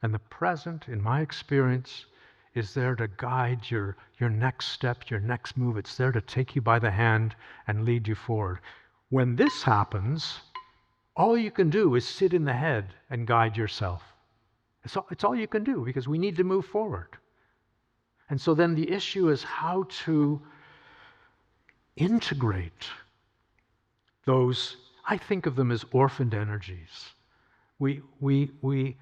And the present, in my experience, is there to guide your next step, your next move. It's there to take you by the hand and lead you forward. When this happens, all you can do is sit in the head and guide yourself. It's all you can do, because we need to move forward. And so then the issue is how to integrate those. I think of them as orphaned energies. We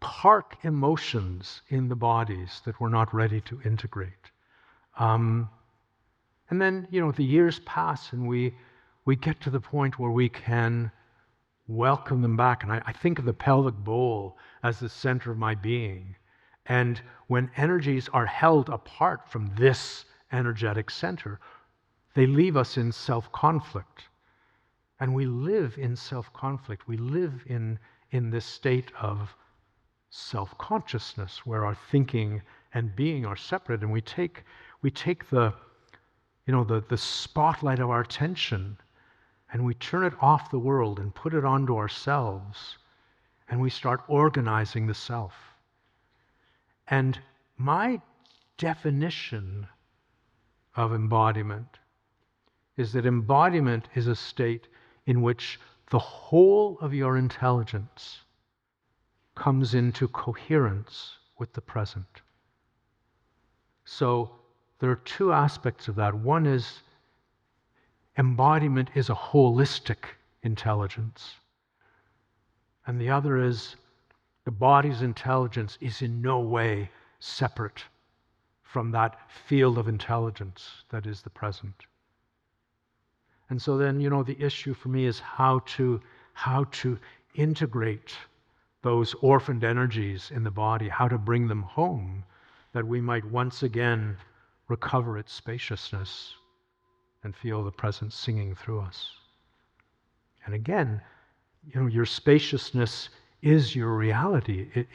park emotions in the bodies that we're not ready to integrate. And then, the years pass and we get to the point where we can welcome them back. And I think of the pelvic bowl as the center of my being. And when energies are held apart from this energetic center, they leave us in self-conflict. And we live in self-conflict. We live in this state of self-consciousness where our thinking and being are separate, and we take the spotlight of our attention and we turn it off the world and put it onto ourselves, and we start organizing the self. And my definition of embodiment is that embodiment is a state in which the whole of your intelligence comes into coherence with the present. So there are two aspects of that. One is embodiment is a holistic intelligence. And the other is the body's intelligence is in no way separate from that field of intelligence that is the present. And so then, the issue for me is how to integrate those orphaned energies in the body, how to bring them home, that we might once again recover its spaciousness and feel the presence singing through us. And again, your spaciousness is your reality.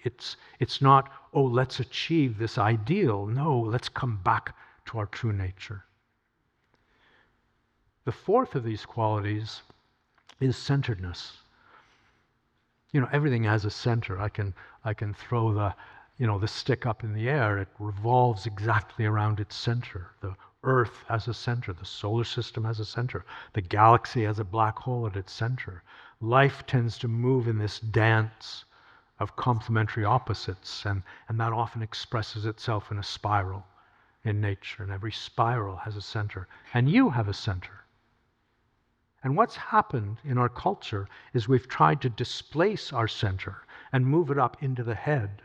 It's not, let's achieve this ideal. No, let's come back to our true nature. The fourth of these qualities is centeredness. Everything has a center. I can throw the stick up in the air. It revolves exactly around its center. The Earth has a center. The solar system has a center. The galaxy has a black hole at its center. Life tends to move in this dance of complementary opposites, and that often expresses itself in a spiral. in nature, and every spiral has a center, and you have a center. And what's happened in our culture is we've tried to displace our center and move it up into the head.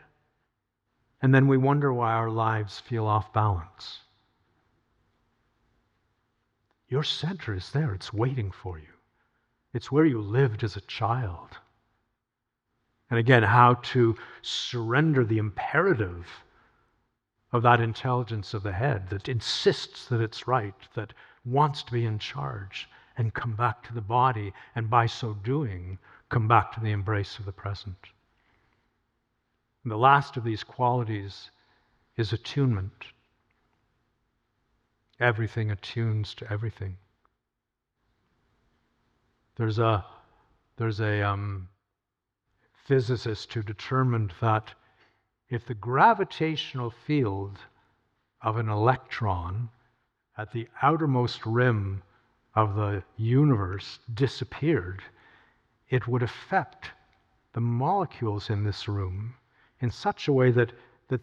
And then we wonder why our lives feel off balance. Your center is there, it's waiting for you. It's where you lived as a child. And again, how to surrender the imperative of that intelligence of the head that insists that it's right, that wants to be in charge, and come back to the body, and by so doing, come back to the embrace of the present. And the last of these qualities is attunement. Everything attunes to everything. There's a physicist who determined that if the gravitational field of an electron at the outermost rim of the universe disappeared, it would affect the molecules in this room in such a way that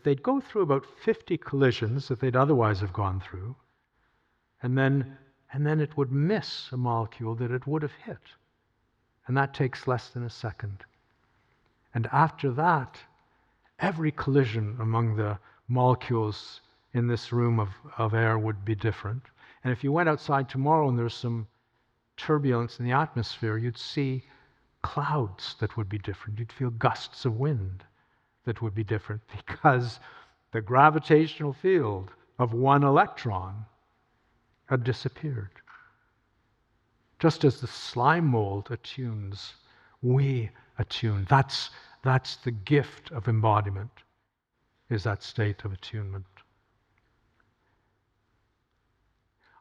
they'd go through about 50 collisions that they'd otherwise have gone through, and then it would miss a molecule that it would have hit. And that takes less than a second. And after that, every collision among the molecules in this room of air would be different. And if you went outside tomorrow and there's some turbulence in the atmosphere, you'd see clouds that would be different. You'd feel gusts of wind that would be different because the gravitational field of one electron had disappeared. Just as the slime mold attunes, we attune. That's the gift of embodiment, is that state of attunement.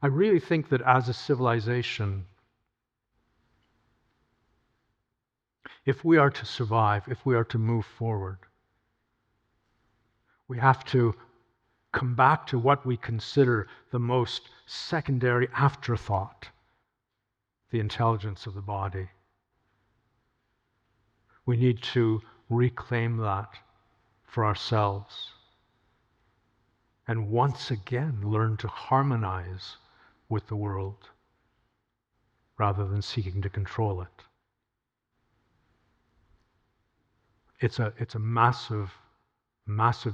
I really think that as a civilization, if we are to survive, if we are to move forward, we have to come back to what we consider the most secondary afterthought, the intelligence of the body. We need to reclaim that for ourselves and once again learn to harmonize with the world rather than seeking to control it. It's a massive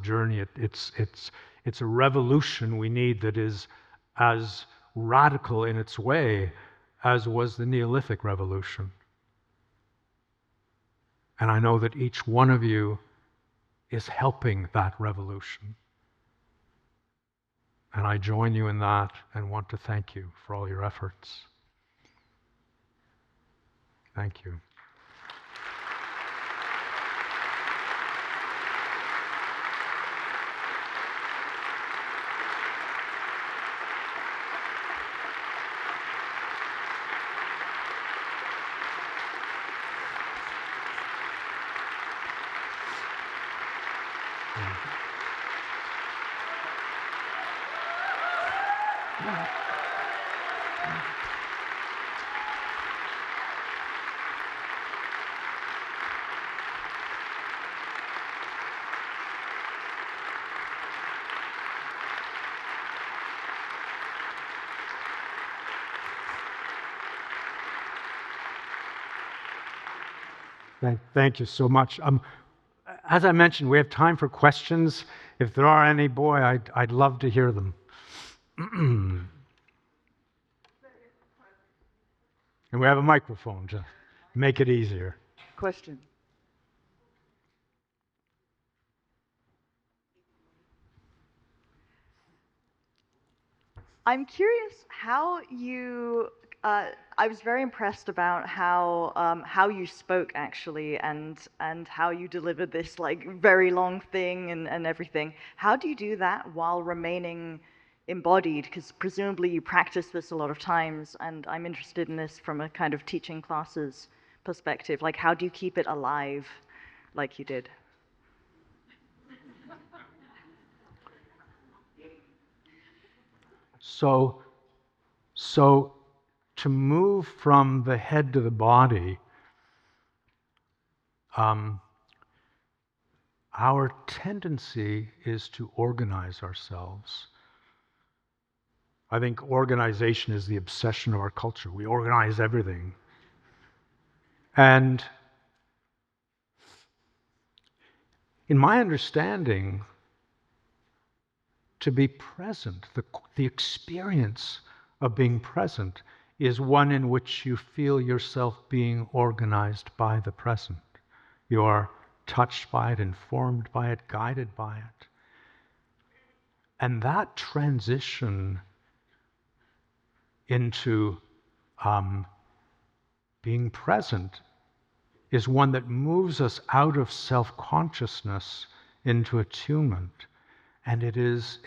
journey. It's a revolution we need that is as radical in its way as was the Neolithic revolution. And I know that each one of you is helping that revolution. And I join you in that and want to thank you for all your efforts. Thank you. Thank you so much. As I mentioned, we have time for questions. If there are any, boy, I'd love to hear them. And we have a microphone to make it easier. Question. I'm curious how you. I was very impressed about how you spoke actually, and how you delivered this like very long thing and everything. How do you do that while remaining embodied? Because presumably you practice this a lot of times, and I'm interested in this from a kind of teaching classes perspective. Like, how do you keep it alive, like you did? So to move from the head to the body, our tendency is to organize ourselves I think organization is the obsession of our culture. We organize everything. And in my understanding, to be present, the experience of being present is one in which you feel yourself being organized by the present. You are touched by it, informed by it, guided by it. And that transition into being present is one that moves us out of self-consciousness into attunement. And it is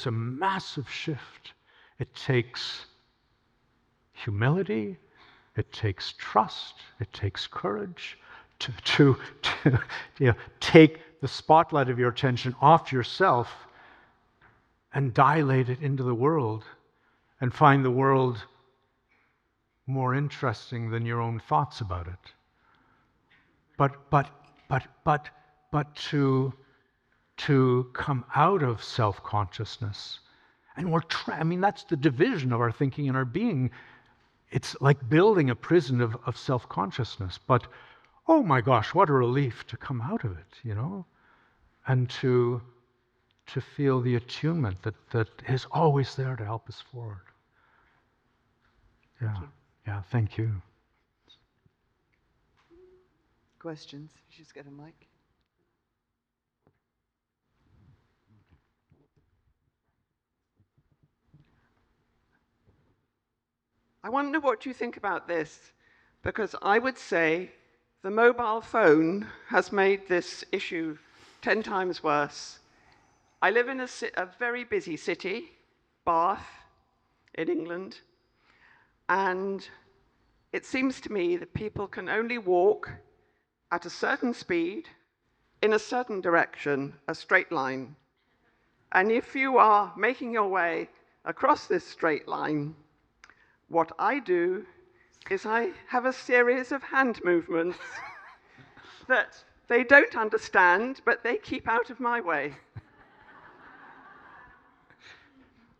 a massive shift. It takes humility, it takes trust, it takes courage to take the spotlight of your attention off yourself and dilate it into the world and find the world more interesting than your own thoughts about it. But to come out of self-consciousness, and I mean, that's the division of our thinking and our being. It's like building a prison of self-consciousness, but oh my gosh, what a relief to come out of it, you know, and to feel the attunement that is always there to help us forward. Yeah, yeah, thank you. Questions? You just get a mic. I want to know what you think about this, because I would say the mobile phone has made this issue 10 times worse. I live in a very busy city, Bath, in England, and it seems to me that people can only walk at a certain speed, in a certain direction, a straight line. And if you are making your way across this straight line, what I do is I have a series of hand movements that they don't understand, but they keep out of my way.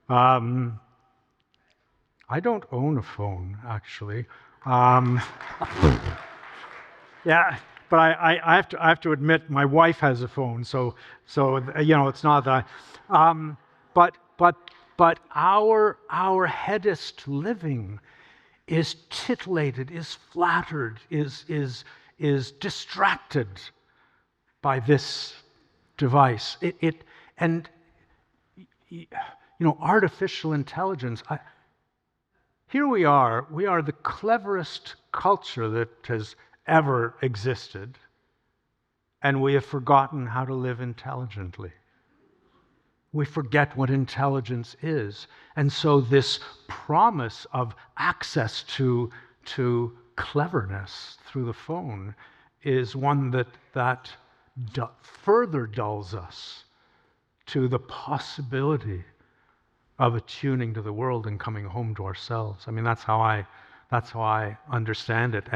I don't own a phone, actually. Yeah, but I have to admit, my wife has a phone, so you know, it's not that. But our hedonist living is titillated, is flattered, is distracted by this device. And you know, artificial intelligence. Here we are the cleverest culture that has ever existed, and we have forgotten how to live intelligently. We forget what intelligence is. And so this promise of access to cleverness through the phone is one that further dulls us to the possibility of attuning to the world and coming home to ourselves. I mean, that's how I understand it.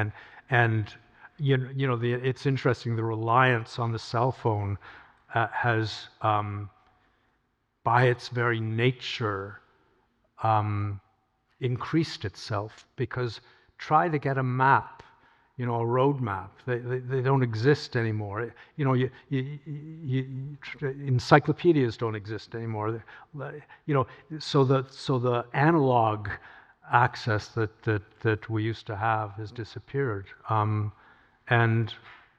And you know, it's interesting. The reliance on the cell phone has, by its very nature, increased itself. Because try to get a map, you know, a road map. They don't exist anymore. You know, encyclopedias don't exist anymore. You know, so the analog access that we used to have has disappeared. And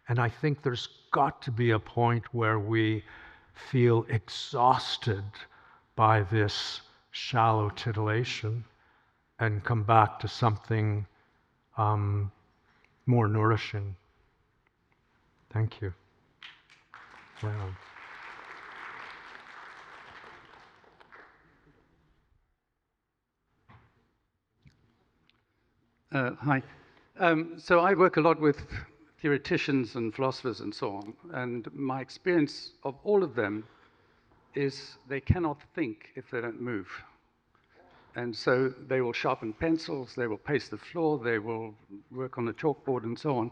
I think there's got to be a point where we feel exhausted by this shallow titillation and come back to something more nourishing. Thank you. Wow. Hi. So I work a lot with theoreticians and philosophers and so on, and my experience of all of them is they cannot think if they don't move. And so they will sharpen pencils, they will pace the floor, they will work on the chalkboard and so on.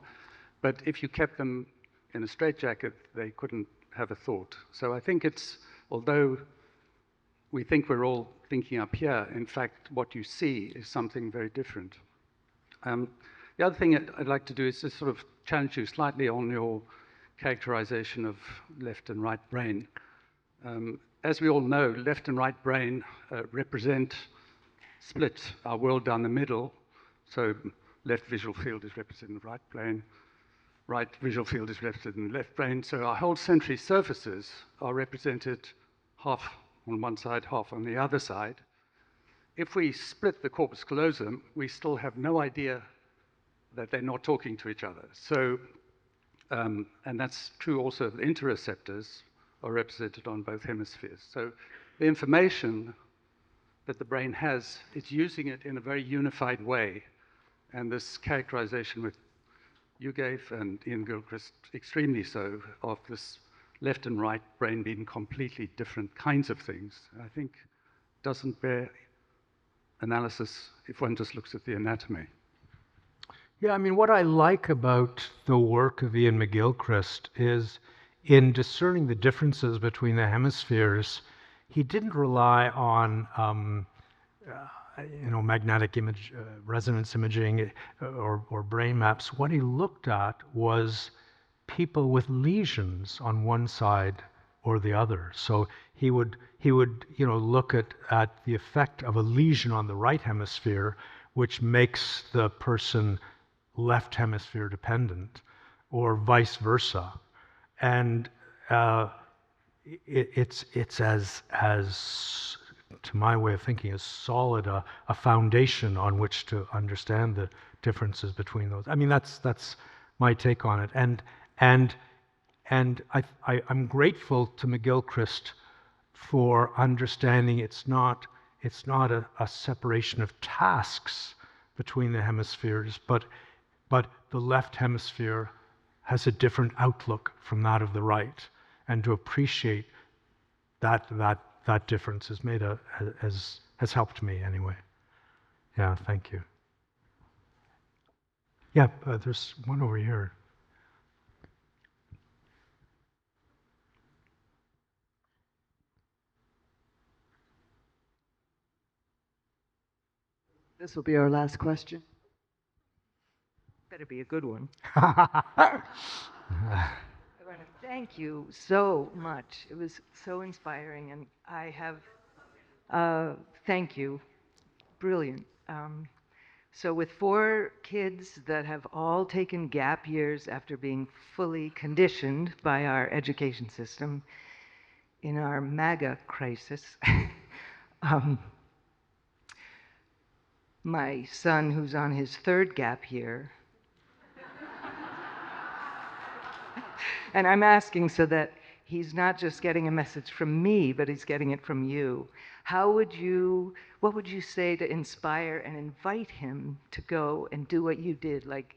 But if you kept them in a straitjacket, they couldn't have a thought. So I think it's, although we think we're all thinking up here. In fact, what you see is something very different. The other thing I'd like to do is just sort of challenge you slightly on your characterization of left and right brain. As we all know, left and right brain split our world down the middle. So left visual field is represented in the right brain, right visual field is represented in the left brain. So our whole sensory surfaces are represented half on one side, half on the other side. If we split the corpus callosum, we still have no idea that they're not talking to each other. So, and that's true also of the interoceptors are represented on both hemispheres. So the information that the brain has, it's using it in a very unified way. And this characterization with you gave and Ian Gilchrist extremely so of this left and right brain being completely different kinds of things, I think doesn't bear analysis if one just looks at the anatomy. Yeah, I mean, what I like about the work of Ian McGilchrist is in discerning the differences between the hemispheres, he didn't rely on magnetic image, resonance imaging or brain maps. What he looked at was people with lesions on one side or the other. So he would look at the effect of a lesion on the right hemisphere, which makes the person left hemisphere dependent, or vice versa. And it's as to my way of thinking, as solid a foundation on which to understand the differences between those. I mean, that's my take on it. And I'm grateful to McGilchrist for understanding it's not a separation of tasks between the hemispheres, but the left hemisphere has a different outlook from that of the right, and to appreciate that difference has helped me anyway. Yeah, thank you. Yeah, there's one over here. This will be our last question. Better be a good one. I want to thank you so much. It was so inspiring, and I have, thank you. Brilliant. So with 4 kids that have all taken gap years after being fully conditioned by our education system in our MAGA crisis, my son, who's on his 3rd gap year, and I'm asking so that he's not just getting a message from me, but he's getting it from you. What would you say to inspire and invite him to go and do what you did? Like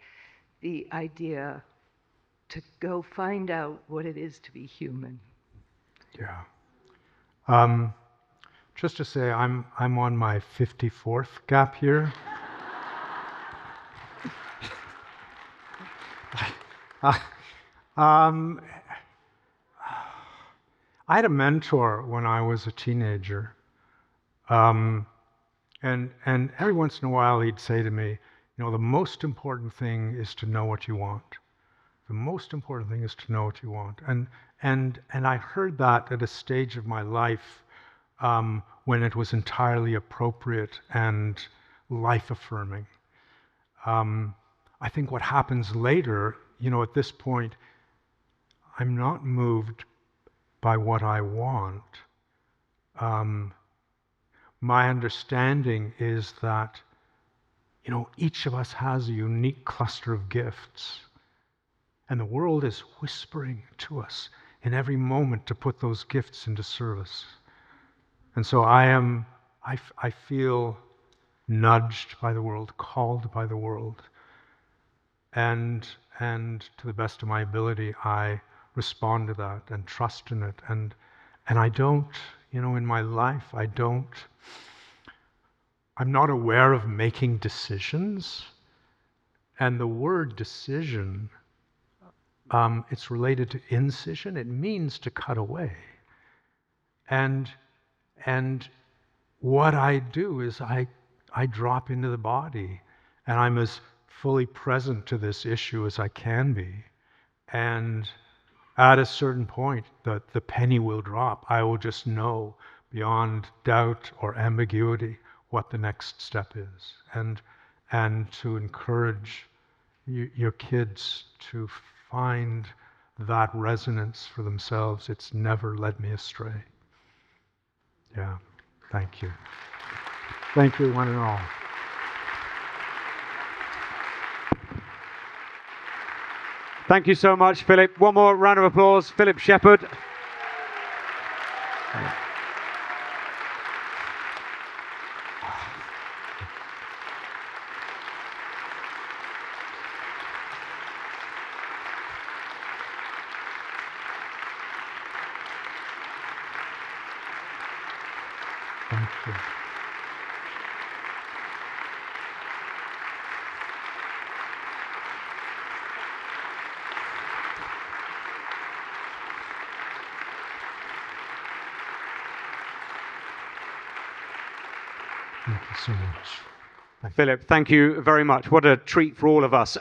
the idea to go find out what it is to be human. Yeah. Just to say, I'm on my 54th gap year. I had a mentor when I was a teenager, and every once in a while he'd say to me, the most important thing is to know what you want. The most important thing is to know what you want. And I heard that at a stage of my life when it was entirely appropriate and life-affirming. I think what happens later, at this point, I'm not moved by what I want. My understanding is that, each of us has a unique cluster of gifts, and the world is whispering to us in every moment to put those gifts into service. And so I feel nudged by the world, called by the world, and to the best of my ability, I respond to that and trust in it. And I don't, in my life, I'm not aware of making decisions. And the word decision, it's related to incision. It means to cut away. And And what I do is I drop into the body, and I'm as fully present to this issue as I can be. And at a certain point, the penny will drop. I will just know beyond doubt or ambiguity what the next step is. And to encourage your kids to find that resonance for themselves. It's never led me astray. Yeah, thank you. Thank you, one and all. Thank you so much, Philip. One more round of applause, Philip Shepherd. Thank you. Thank you so much. Philip, thank you very much. What a treat for all of us.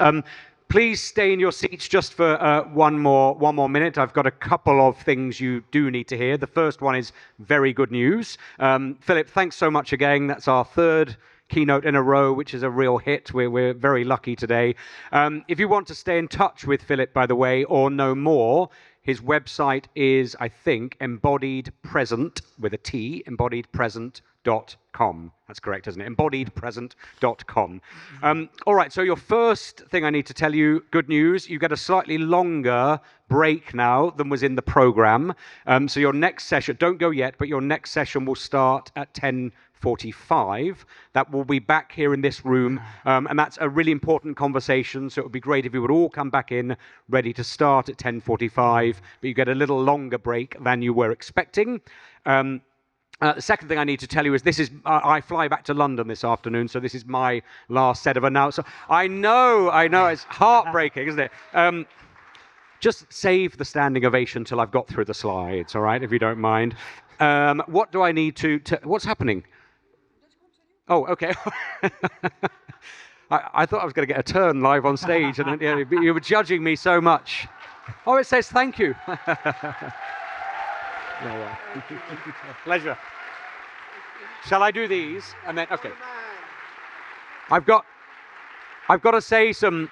Please stay in your seats just for one more minute. I've got a couple of things you do need to hear. The first one is very good news. Philip, thanks so much again. That's our third keynote in a row, which is a real hit. We're very lucky today. If you want to stay in touch with Philip, by the way, or know more, his website is, I think, Embodied Present with a T, embodiedpresent.com. That's correct, isn't it? Embodiedpresent.com. All right, so your first thing I need to tell you, good news, you get a slightly longer break now than was in the program. So your next session, don't go yet, but your next session will start at 10:45. That will be back here in this room, and that's a really important conversation, so it would be great if you would all come back in ready to start at 10:45, but you get a little longer break than you were expecting. The second thing I need to tell you is I fly back to London this afternoon, so this is my last set of announcements. I know, it's heartbreaking, isn't it? Just save the standing ovation till I've got through the slides, all right, if you don't mind. What do I need to what's happening? Oh, okay. I thought I was going to get a turn live on stage, and you were judging me so much. Oh, it says thank you. Pleasure. Shall I do these? And then, okay. I've got to say some.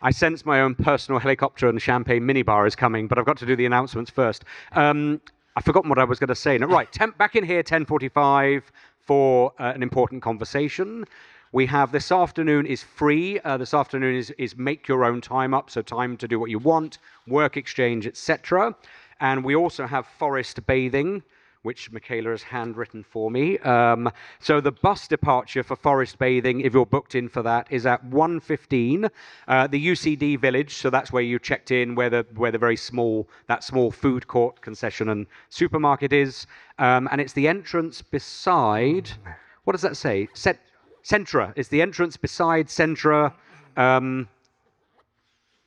I sense my own personal helicopter and champagne minibar is coming, but I've got to do the announcements first. I've forgotten what I was going to say. No, right, back in here, 10:45 for an important conversation. We have this afternoon is free. This afternoon is make your own time up, so time to do what you want, work exchange, etc. And we also have forest bathing, which Michaela has handwritten for me. So the bus departure for forest bathing, if you're booked in for that, is at 1:15. The UCD village, so that's where you checked in, where the very small food court, concession, and supermarket is. And it's the entrance beside. What does that say? Centra. It's the entrance beside Centra.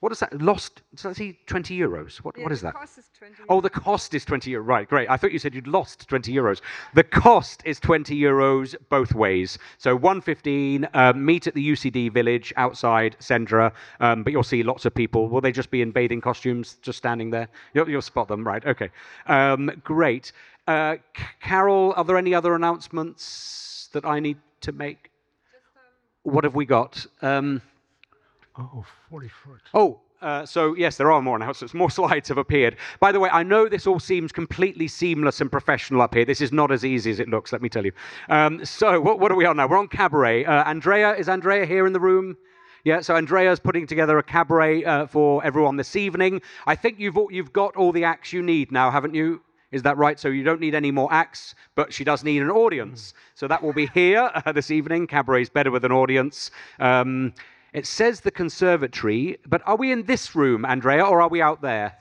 What is that? Lost? Does that say 20 euros? What is that? The cost is 20 euros. Oh, the cost is 20 euros. Right, great. I thought you said you'd lost 20 euros. The cost is 20 euros both ways. So 1:15, meet at the UCD village outside Centra, but you'll see lots of people. Will they just be in bathing costumes, just standing there? You'll spot them, right? Okay. Great. Carol, are there any other announcements that I need to make? What have we got? 40 foot. So yes, there are more announcements. More slides have appeared. By the way, I know this all seems completely seamless and professional up here. This is not as easy as it looks, let me tell you. So what are we on now? We're on cabaret. Is Andrea here in the room? Yeah, so Andrea's putting together a cabaret for everyone this evening. I think you've got all the acts you need now, haven't you? Is that right? So you don't need any more acts, but she does need an audience. So that will be here this evening. Cabaret's better with an audience. It says the conservatory, but are we in this room, Andrea, or are we out there?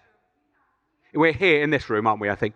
We're here in this room, aren't we, I think?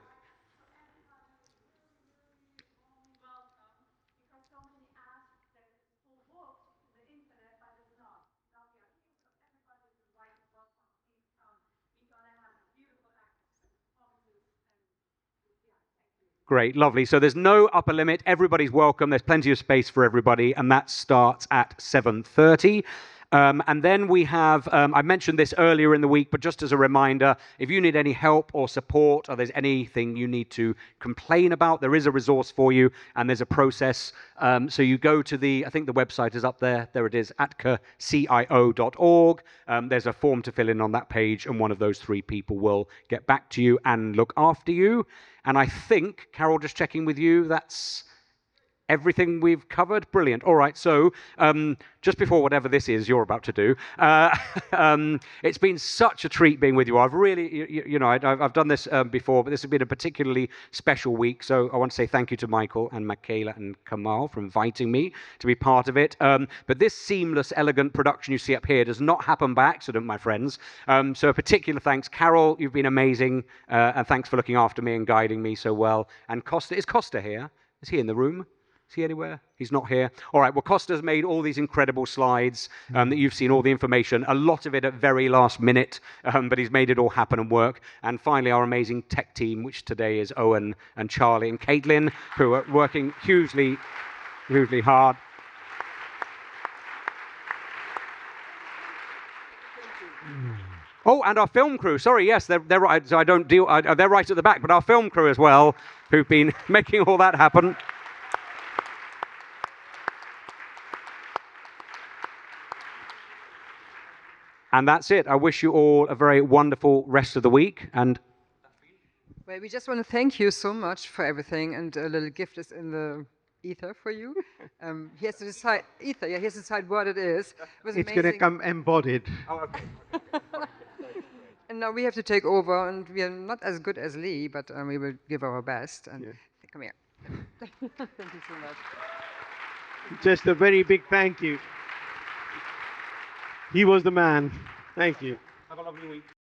Great, lovely. So there's no upper limit. Everybody's welcome. There's plenty of space for everybody, and that starts at 7:30. And then we have, I mentioned this earlier in the week, but just as a reminder, if you need any help or support, or there's anything you need to complain about, there is a resource for you, and there's a process. So you go to I think the website is up there. There it is, atcacio.org. There's a form to fill in on that page, and one of those 3 people will get back to you and look after you. And I think, Carol, just checking with you, that's everything we've covered. Brilliant. All right. So just before whatever this is you're about to do, it's been such a treat being with you. I've really, I've done this before, but this has been a particularly special week. So I want to say thank you to Michael and Michaela and Kamal for inviting me to be part of it. But this seamless, elegant production you see up here does not happen by accident, my friends. So a particular thanks. Carol, you've been amazing. And thanks for looking after me and guiding me so well. And Costa, is Costa here? Is he in the room? Is he anywhere? He's not here. All right, well, Costa's made all these incredible slides that you've seen, all the information, a lot of it at very last minute, but he's made it all happen and work. And finally, our amazing tech team, which today is Owen and Charlie and Caitlin, who are working hugely, hugely hard. Oh, and our film crew. Sorry, yes, they're right. So I don't deal. They're right at the back, but our film crew as well, who've been making all that happen. And that's it. I wish you all a very wonderful rest of the week. And well, we just want to thank you so much for everything, and a little gift is in the ether for you. He has to decide ether. Yeah, he has to decide what it is. It's going to come embodied. oh, okay. And now we have to take over, and we are not as good as Lee, but we will give our best. And come here. Thank you so much. Just a very big thank you. He was the man. Thank you. Have a lovely week.